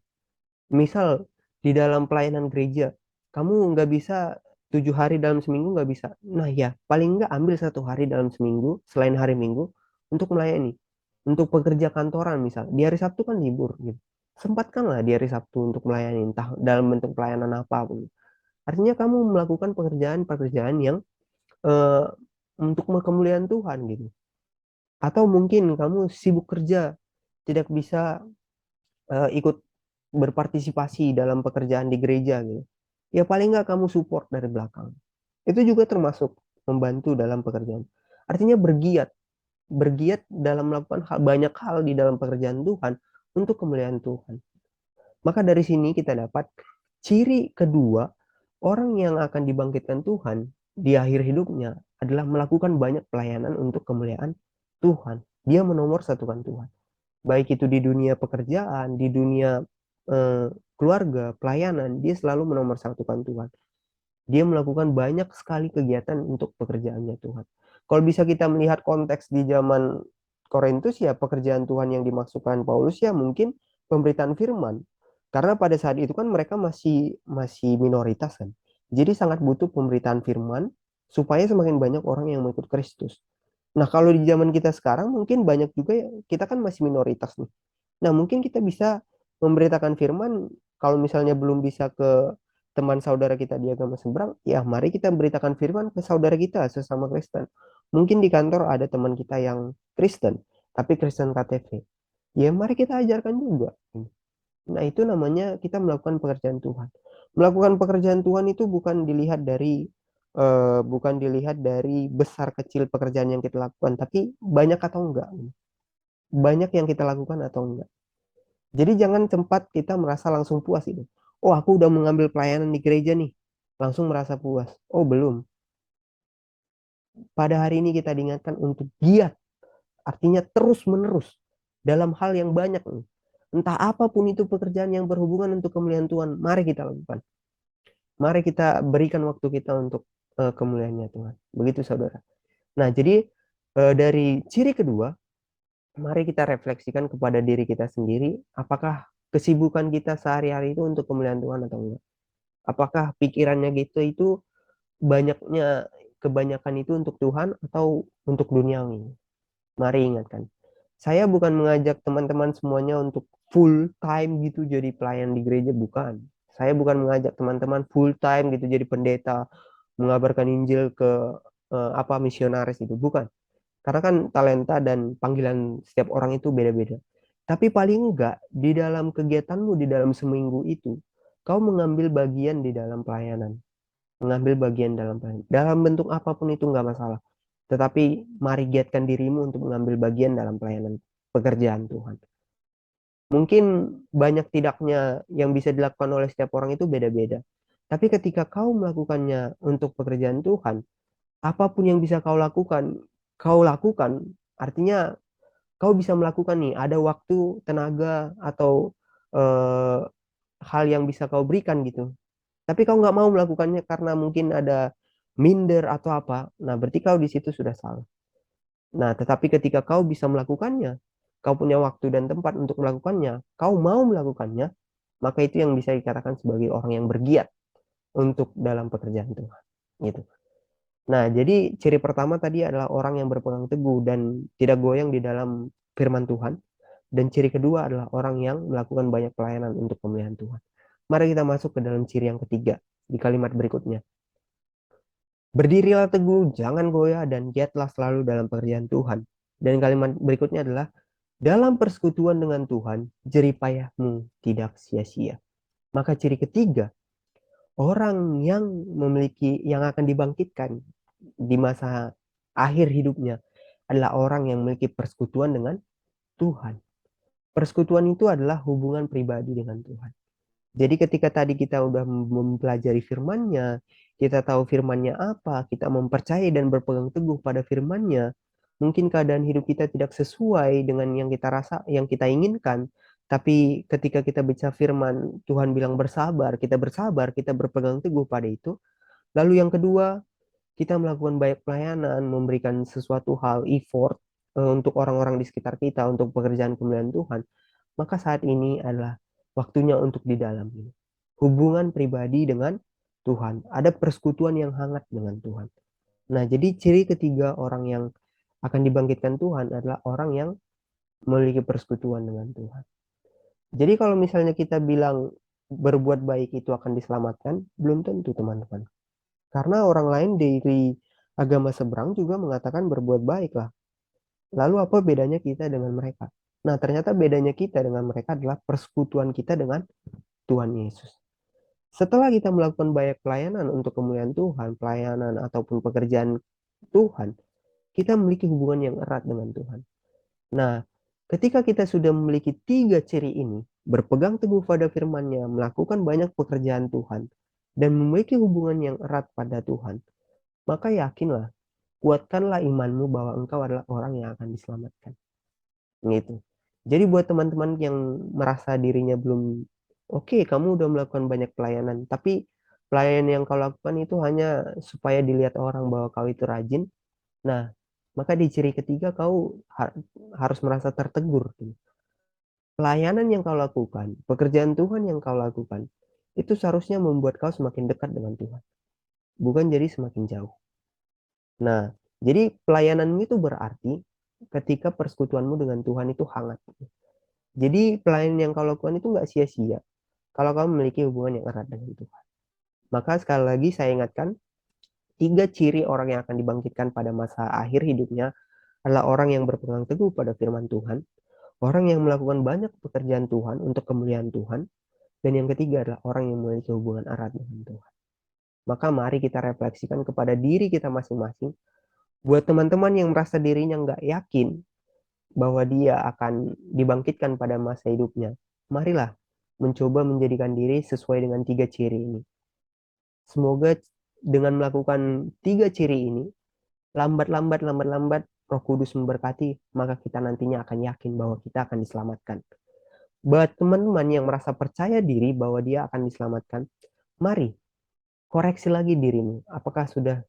Misal di dalam pelayanan gereja, kamu nggak bisa 7 hari dalam seminggu nggak bisa. Nah ya, paling nggak ambil 1 hari dalam seminggu selain hari Minggu untuk melayani. Untuk pekerja kantoran misal, di hari Sabtu kan libur gitu. Sempatkanlah di hari Sabtu untuk melayani, entah dalam bentuk pelayanan apapun. Artinya kamu melakukan pekerjaan-pekerjaan yang eh, untuk kemuliaan Tuhan gitu. Atau mungkin kamu sibuk kerja, tidak bisa ikut berpartisipasi dalam pekerjaan di gereja gitu. Ya paling nggak kamu support dari belakang. Itu juga termasuk membantu dalam pekerjaan. Artinya bergiat, bergiat dalam melakukan banyak hal di dalam pekerjaan Tuhan untuk kemuliaan Tuhan. Maka dari sini kita dapat ciri kedua orang yang akan dibangkitkan Tuhan di akhir hidupnya adalah melakukan banyak pelayanan untuk kemuliaan Tuhan. Dia menomor satukan Tuhan. Baik itu di dunia pekerjaan, di dunia eh, keluarga, pelayanan, dia selalu menomor satukan Tuhan. Dia melakukan banyak sekali kegiatan untuk pekerjaannya Tuhan. Kalau bisa kita melihat konteks di zaman Korintus, ya pekerjaan Tuhan yang dimaksudkan Paulus ya mungkin pemberitaan firman. Karena pada saat itu kan mereka masih masih minoritas kan. Jadi sangat butuh pemberitaan firman supaya semakin banyak orang yang mengikut Kristus. Nah, kalau di zaman kita sekarang mungkin banyak juga ya, kita kan masih minoritas nih. Nah, mungkin kita bisa memberitakan firman kalau misalnya belum bisa ke teman saudara kita di agama seberang, ya mari kita beritakan firman ke saudara kita sesama Kristen. Mungkin di kantor ada teman kita yang Kristen, tapi Kristen KTP. Ya mari kita ajarkan juga. Nah, itu namanya kita melakukan pekerjaan Tuhan. Melakukan pekerjaan Tuhan itu bukan dilihat dari besar kecil pekerjaan yang kita lakukan, tapi banyak atau enggak. Banyak yang kita lakukan atau enggak. Jadi jangan sempat kita merasa langsung puas itu. Oh, aku udah mengambil pelayanan di gereja nih. Langsung merasa puas. Oh, belum. Pada hari ini kita diingatkan untuk giat. Artinya terus-menerus. Dalam hal yang banyak nih. Entah apapun itu pekerjaan yang berhubungan untuk kemuliaan Tuhan. Mari kita lakukan. Mari kita berikan waktu kita untuk kemuliaannya Tuhan. Begitu saudara. Nah, jadi dari ciri kedua, mari kita refleksikan kepada diri kita sendiri, apakah kesibukan kita sehari-hari itu untuk kemuliaan Tuhan atau enggak? Apakah pikirannya gitu itu banyaknya kebanyakan itu untuk Tuhan atau untuk duniawi? Mari ingatkan. Saya bukan mengajak teman-teman semuanya untuk full time gitu jadi pelayan di gereja, bukan. Saya bukan mengajak teman-teman full time gitu jadi pendeta, mengabarkan Injil ke apa misionaris itu, bukan. Karena kan talenta dan panggilan setiap orang itu beda-beda. Tapi paling enggak di dalam kegiatanmu di dalam seminggu itu, kau mengambil bagian di dalam pelayanan. Mengambil bagian dalam pelayanan. Dalam bentuk apapun itu enggak masalah. Tetapi mari giatkan dirimu untuk mengambil bagian dalam pelayanan pekerjaan Tuhan. Mungkin banyak tidaknya yang bisa dilakukan oleh setiap orang itu beda-beda. Tapi ketika kau melakukannya untuk pekerjaan Tuhan, apapun yang bisa kau lakukan. Artinya kau bisa melakukan nih, ada waktu, tenaga, atau eh, hal yang bisa kau berikan gitu. Tapi kau nggak mau melakukannya karena mungkin ada minder atau apa. Nah, berarti kau di situ sudah salah. Nah, tetapi ketika kau bisa melakukannya, kau punya waktu dan tempat untuk melakukannya, kau mau melakukannya, maka itu yang bisa dikatakan sebagai orang yang bergiat untuk dalam pekerjaan Tuhan. Gitu. Nah, jadi ciri pertama tadi adalah orang yang berpegang teguh dan tidak goyang di dalam firman Tuhan. Dan ciri kedua adalah orang yang melakukan banyak pelayanan untuk kemuliaan Tuhan. Mari kita masuk ke dalam ciri yang ketiga di kalimat berikutnya. Berdirilah teguh, jangan goyah, dan giatlah selalu dalam pekerjaan Tuhan. Dan kalimat berikutnya adalah, dalam persekutuan dengan Tuhan, jeripayahmu tidak sia-sia. Maka ciri ketiga, orang yang akan dibangkitkan di masa akhir hidupnya adalah orang yang memiliki persekutuan dengan Tuhan. Persekutuan itu adalah hubungan pribadi dengan Tuhan. Jadi ketika tadi kita udah mempelajari firman-Nya, kita tahu firman-Nya apa, kita mempercayai dan berpegang teguh pada firman-Nya, mungkin keadaan hidup kita tidak sesuai dengan yang kita rasa, yang kita inginkan, tapi ketika kita baca firman, Tuhan bilang bersabar, kita berpegang teguh pada itu. Lalu yang kedua, kita melakukan banyak pelayanan, memberikan sesuatu hal, effort untuk orang-orang di sekitar kita, untuk pekerjaan kemuliaan Tuhan, maka saat ini adalah waktunya untuk di dalam ini. Hubungan pribadi dengan Tuhan. Ada persekutuan yang hangat dengan Tuhan. Nah, jadi ciri ketiga orang yang akan dibangkitkan Tuhan adalah orang yang memiliki persekutuan dengan Tuhan. Jadi kalau misalnya kita bilang berbuat baik itu akan diselamatkan, belum tentu teman-teman. Karena orang lain dari agama seberang juga mengatakan berbuat baiklah. Lalu apa bedanya kita dengan mereka? Nah, ternyata bedanya kita dengan mereka adalah persekutuan kita dengan Tuhan Yesus. Setelah kita melakukan banyak pelayanan untuk kemuliaan Tuhan, pelayanan ataupun pekerjaan Tuhan, kita memiliki hubungan yang erat dengan Tuhan. Nah, ketika kita sudah memiliki tiga ciri ini, berpegang teguh pada firman-Nya, melakukan banyak pekerjaan Tuhan, dan memiliki hubungan yang erat pada Tuhan, maka yakinlah, kuatkanlah imanmu bahwa engkau adalah orang yang akan diselamatkan. Gitu. Jadi buat teman-teman yang merasa dirinya belum oke, kamu udah melakukan banyak pelayanan, tapi pelayanan yang kau lakukan itu hanya supaya dilihat orang bahwa kau itu rajin. Nah, maka di ciri ketiga kau harus merasa tertegur. Pelayanan yang kau lakukan, pekerjaan Tuhan yang kau lakukan, itu seharusnya membuat kau semakin dekat dengan Tuhan, bukan jadi semakin jauh. Nah, jadi pelayananmu itu berarti ketika persekutuanmu dengan Tuhan itu hangat. Jadi pelayanan yang kau lakukan itu nggak sia-sia kalau kamu memiliki hubungan yang erat dengan Tuhan. Maka sekali lagi saya ingatkan, tiga ciri orang yang akan dibangkitkan pada masa akhir hidupnya adalah orang yang berpegang teguh pada firman Tuhan, orang yang melakukan banyak pekerjaan Tuhan untuk kemuliaan Tuhan, dan yang ketiga adalah orang yang memiliki hubungan erat dengan Tuhan. Maka mari kita refleksikan kepada diri kita masing-masing. Buat teman-teman yang merasa dirinya nggak yakin bahwa dia akan dibangkitkan pada masa hidupnya, marilah mencoba menjadikan diri sesuai dengan tiga ciri ini. Semoga dengan melakukan tiga ciri ini, lambat-lambat Roh Kudus memberkati, maka kita nantinya akan yakin bahwa kita akan diselamatkan. Buat teman-teman yang merasa percaya diri bahwa dia akan diselamatkan, mari koreksi lagi dirimu. Apakah sudah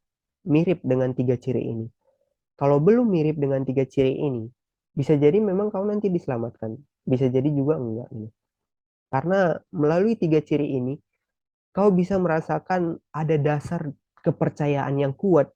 mirip dengan tiga ciri ini? Kalau belum mirip dengan tiga ciri ini, bisa jadi memang kau nanti diselamatkan. Bisa jadi juga enggak ini. Karena melalui tiga ciri ini, kau bisa merasakan ada dasar kepercayaan yang kuat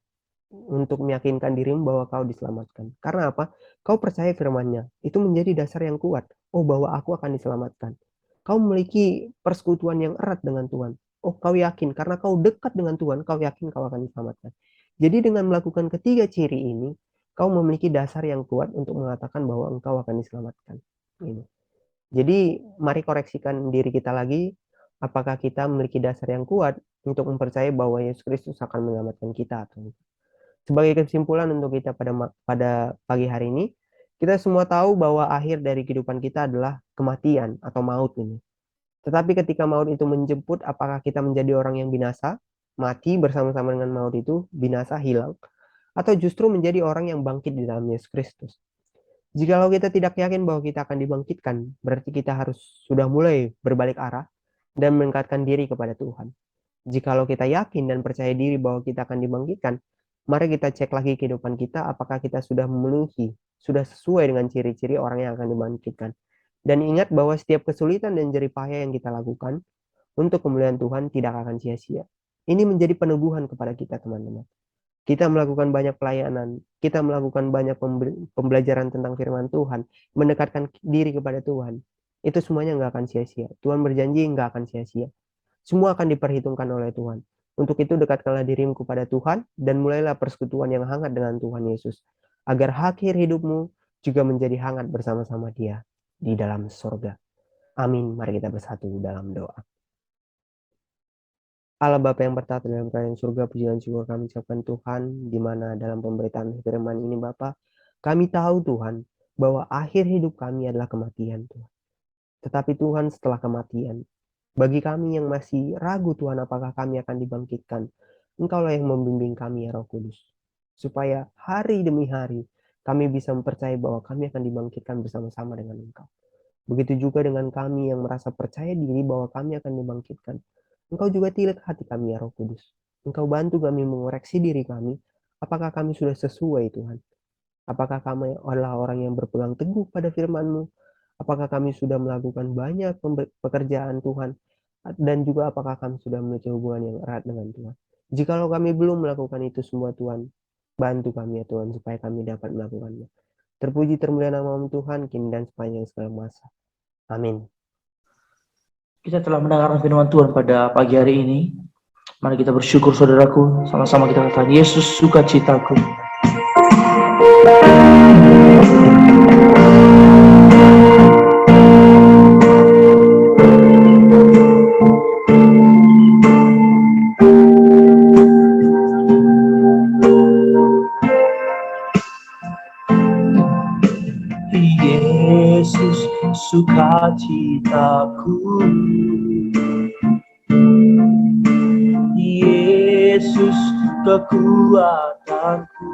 untuk meyakinkan dirimu bahwa kau diselamatkan. Karena apa? Kau percaya firman-Nya. Itu menjadi dasar yang kuat. Oh, bahwa aku akan diselamatkan. Kau memiliki persekutuan yang erat dengan Tuhan. Oh, kau yakin. Karena kau dekat dengan Tuhan, kau yakin kau akan diselamatkan. Jadi dengan melakukan ketiga ciri ini, kau memiliki dasar yang kuat untuk mengatakan bahwa engkau akan diselamatkan. Ini. Jadi mari koreksikan diri kita lagi, apakah kita memiliki dasar yang kuat untuk mempercayai bahwa Yesus Kristus akan menyelamatkan kita atau tidak. Sebagai kesimpulan untuk kita pada pagi hari ini, kita semua tahu bahwa akhir dari kehidupan kita adalah kematian atau maut ini. Tetapi ketika maut itu menjemput, apakah kita menjadi orang yang binasa, mati bersama-sama dengan maut itu, binasa, hilang, atau justru menjadi orang yang bangkit di dalam Yesus Kristus? Jikalau kita tidak yakin bahwa kita akan dibangkitkan, berarti kita harus sudah mulai berbalik arah dan mendekatkan diri kepada Tuhan. Jikalau kita yakin dan percaya diri bahwa kita akan dibangkitkan, mari kita cek lagi kehidupan kita apakah kita sudah memenuhi, sudah sesuai dengan ciri-ciri orang yang akan dibangkitkan. Dan ingat bahwa setiap kesulitan dan jerih payah yang kita lakukan untuk kemuliaan Tuhan tidak akan sia-sia. Ini menjadi peneguhan kepada kita, teman-teman. Kita melakukan banyak pelayanan, kita melakukan banyak pembelajaran tentang firman Tuhan, mendekatkan diri kepada Tuhan. Itu semuanya nggak akan sia-sia. Tuhan berjanji nggak akan sia-sia. Semua akan diperhitungkan oleh Tuhan. Untuk itu dekatkanlah dirimu kepada Tuhan dan mulailah persekutuan yang hangat dengan Tuhan Yesus. Agar akhir hidupmu juga menjadi hangat bersama-sama Dia di dalam surga. Amin. Mari kita bersatu dalam doa. Allah Bapa yang bertata dalam kerajaan surga, puji dan syukur kami ucapkan Tuhan, di mana dalam pemberitaan firman ini Bapa, kami tahu Tuhan, bahwa akhir hidup kami adalah kematian Tuhan. Tetapi Tuhan setelah kematian, bagi kami yang masih ragu Tuhan apakah kami akan dibangkitkan, Engkaulah yang membimbing kami ya Roh Kudus. Supaya hari demi hari kami bisa mempercayai bahwa kami akan dibangkitkan bersama-sama dengan Engkau. Begitu juga dengan kami yang merasa percaya diri bahwa kami akan dibangkitkan. Engkau juga tilik hati kami ya Roh Kudus. Engkau bantu kami mengoreksi diri kami. Apakah kami sudah sesuai Tuhan? Apakah kami adalah orang yang berpegang teguh pada firman-Mu? Apakah kami sudah melakukan banyak pekerjaan Tuhan? Dan juga apakah kami sudah memiliki hubungan yang erat dengan Tuhan? Jikalau kami belum melakukan itu semua Tuhan, bantu kami ya Tuhan supaya kami dapat melakukannya. Terpuji termulia nama Tuhan, kini dan sepanjang segala masa. Amin. Kita telah mendengarkan firman Tuhan pada pagi hari ini. Mari kita bersyukur saudaraku, sama-sama kita katakan, Yesus sukacitaku. Yesus sukacitaku, Yesus kekuatanku,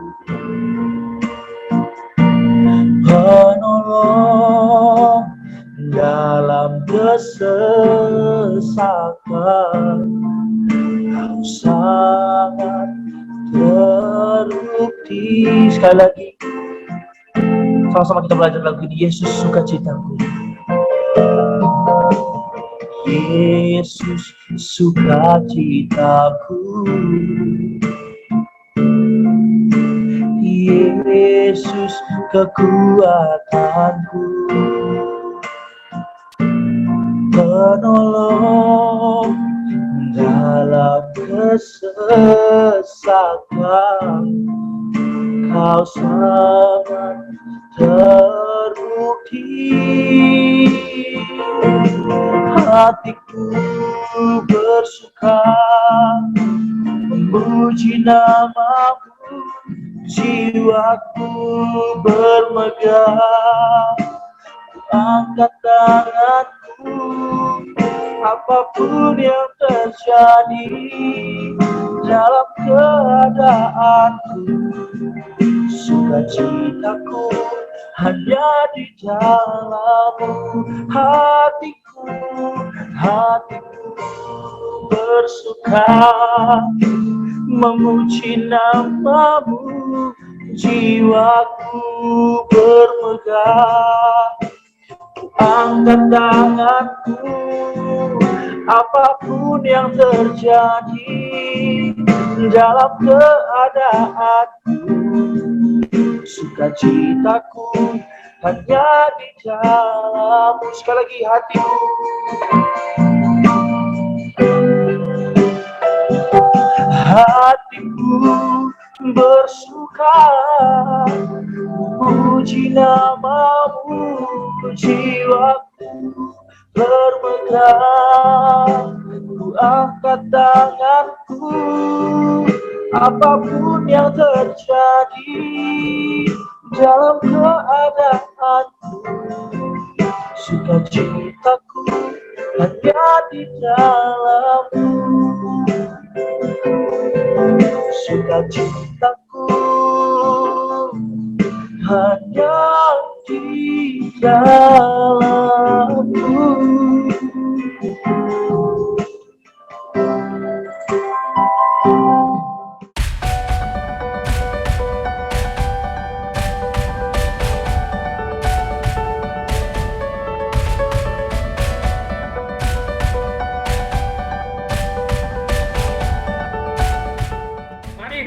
penolong dalam kesesakan. Kau sangat terbukti. Sekali lagi, sama-sama kita belajar lagu ini. Yesus sukacitaku, Yesus sukacitaku, Yesus kekuatanku, penolong dalam kesesakan. Kau sangat terbukti. Hatiku bersuka memuji namamu, jiwaku bermegah. Angkat tanganku, apapun yang terjadi dalam keadaanku. Sukacitaku hanya di dalam-Mu. Hatiku bersuka memuji namamu, jiwaku bermegah. Angkat tanganku, apapun yang terjadi dalam keadaanku. Sukacitaku hanya di dalam-Mu. Sekali lagi, hatiku bersuka puji namamu, jiwaku bermegah. Ku angkat tanganku, apapun yang terjadi dalam keadaanku. Sukacitaku hanya di dalam-Mu. Sukacitaku hanya di dalam-Mu.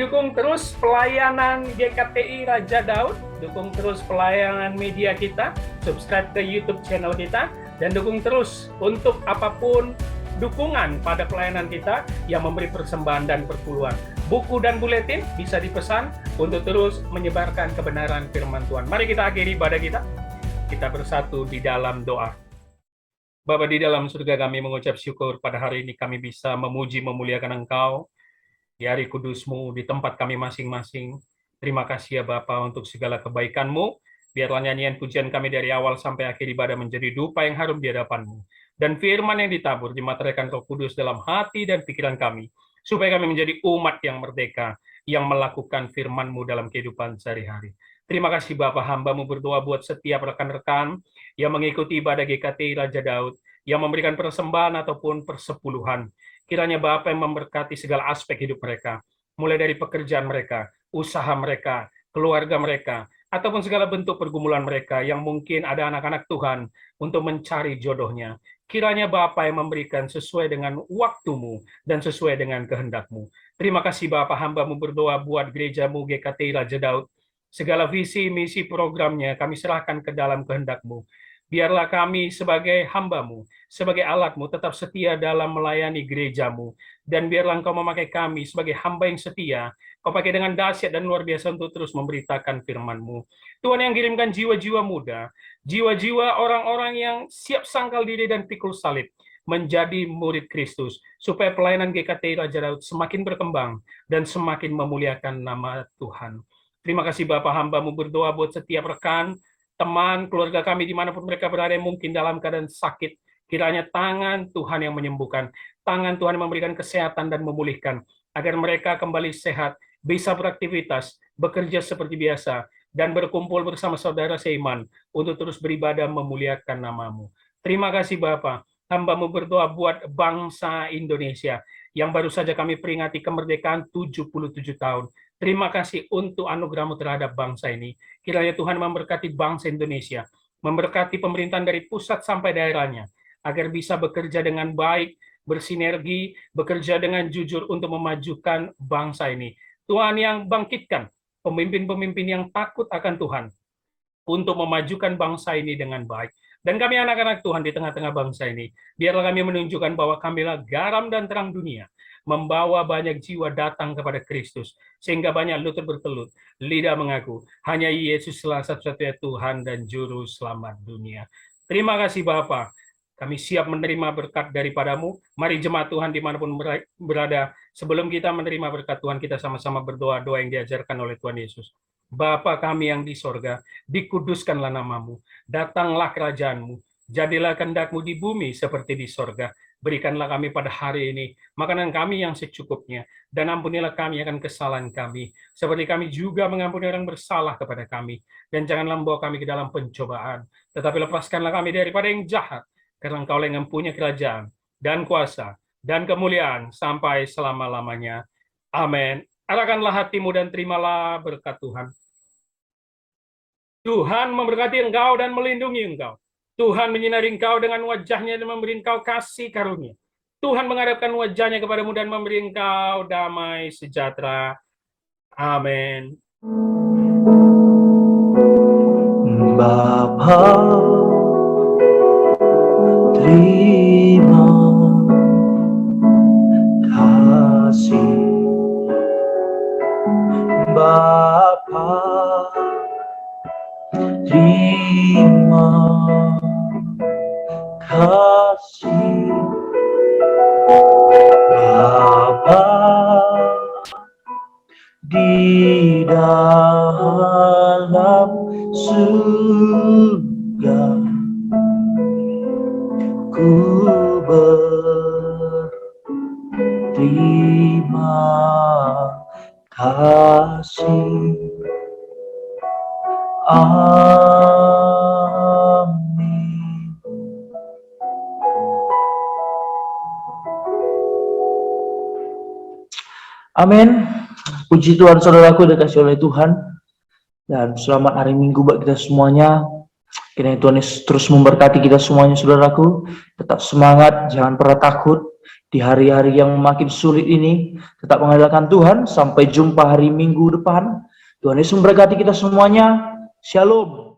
Dukung terus pelayanan GKTI Raja Daud, dukung terus pelayanan media kita, subscribe ke YouTube channel kita, dan dukung terus untuk apapun dukungan pada pelayanan kita yang memberi persembahan dan perpuluhan. Buku dan buletin bisa dipesan untuk terus menyebarkan kebenaran firman Tuhan. Mari kita akhiri ibadah kita. Kita bersatu di dalam doa. Bapa di dalam surga, kami mengucap syukur pada hari ini kami bisa memuji memuliakan Engkau di hari kudus-Mu, di tempat kami masing-masing. Terima kasih ya Bapa untuk segala kebaikan-Mu. Biarlah nyanyian pujian kami dari awal sampai akhir ibadah menjadi dupa yang harum di hadapan-Mu. Dan firman yang ditabur dimateraikan Roh Kudus dalam hati dan pikiran kami, supaya kami menjadi umat yang merdeka, yang melakukan firman-Mu dalam kehidupan sehari-hari. Terima kasih Bapa, hamba-Mu berdoa buat setiap rekan-rekan yang mengikuti ibadah GKTI Raja Daud, yang memberikan persembahan ataupun persepuluhan. Kiranya Bapa yang memberkati segala aspek hidup mereka, mulai dari pekerjaan mereka, usaha mereka, keluarga mereka, ataupun segala bentuk pergumulan mereka yang mungkin ada anak-anak Tuhan untuk mencari jodohnya. Kiranya Bapa yang memberikan sesuai dengan waktu-Mu dan sesuai dengan kehendak-Mu. Terima kasih Bapa, hamba-Mu berdoa buat gereja-Mu GKTI Raja Daud, segala visi, misi, programnya kami serahkan ke dalam kehendak-Mu. Biarlah kami sebagai hamba-Mu, sebagai alat-Mu tetap setia dalam melayani gereja-Mu. Dan biarlah Engkau memakai kami sebagai hamba yang setia, Kau pakai dengan dahsyat dan luar biasa untuk terus memberitakan firman-Mu. Tuhan yang kirimkan jiwa-jiwa muda, jiwa-jiwa orang-orang yang siap sangkal diri dan pikul salib, menjadi murid Kristus, supaya pelayanan GKTI Raja Daud semakin berkembang dan semakin memuliakan nama Tuhan. Terima kasih Bapak, hamba-Mu berdoa buat setiap rekan, teman, keluarga kami dimanapun mereka berada yang mungkin dalam keadaan sakit. Kiranya tangan Tuhan yang menyembuhkan, tangan Tuhan yang memberikan kesehatan dan memulihkan, agar mereka kembali sehat, bisa beraktivitas, bekerja seperti biasa, dan berkumpul bersama saudara seiman untuk terus beribadah memuliakan nama-Mu. Terima kasih Bapak. Hamba-Mu berdoa buat bangsa Indonesia yang baru saja kami peringati kemerdekaan 77 tahun. Terima kasih untuk anugerah-Mu terhadap bangsa ini. Kiranya Tuhan memberkati bangsa Indonesia, memberkati pemerintahan dari pusat sampai daerahnya, agar bisa bekerja dengan baik, bersinergi, bekerja dengan jujur untuk memajukan bangsa ini. Tuhan yang bangkitkan pemimpin-pemimpin yang takut akan Tuhan untuk memajukan bangsa ini dengan baik. Dan kami anak-anak Tuhan di tengah-tengah bangsa ini, biarlah kami menunjukkan bahwa kamilah garam dan terang dunia, membawa banyak jiwa datang kepada Kristus, sehingga banyak lutut bertelut, lidah mengaku, hanya Yesuslah satu-satunya Tuhan dan Juru Selamat dunia. Terima kasih Bapa, kami siap menerima berkat daripada-Mu. Mari jemaat Tuhan dimanapun berada, sebelum kita menerima berkat Tuhan, kita sama-sama berdoa doa yang diajarkan oleh Tuhan Yesus. Bapa kami yang di sorga, dikuduskanlah nama-Mu, datanglah kerajaan-Mu, jadilah kehendak-Mu di bumi seperti di sorga. Berikanlah kami pada hari ini makanan kami yang secukupnya, dan ampunilah kami akan kesalahan kami, seperti kami juga mengampuni orang bersalah kepada kami. Dan janganlah membawa kami ke dalam pencobaan, tetapi lepaskanlah kami daripada yang jahat, karena Engkau yang mempunyai kerajaan, dan kuasa, dan kemuliaan, sampai selama-lamanya. Amin. Arahkanlah hatimu dan terimalah berkat Tuhan. Tuhan memberkati engkau dan melindungi engkau. Tuhan menyinari engkau dengan wajahnya dan memberi engkau kasih karunia. Tuhan menghadapkan wajahnya kepadamu dan memberi engkau damai sejahtera. Amin. Bapa, terima kasih. Bapa, terima kasih. Bapa di dalam surga, ku berterima kasih. Amin. Amin. Puji Tuhan saudaraku, dikasih oleh Tuhan. Dan selamat hari Minggu buat kita semuanya. Kiranya Tuhan Yesus terus memberkati kita semuanya saudaraku. Tetap semangat, jangan pernah takut. Di hari-hari yang makin sulit ini, tetap mengandalkan Tuhan. Sampai jumpa hari Minggu depan. Tuhan Yesus memberkati kita semuanya. Shalom.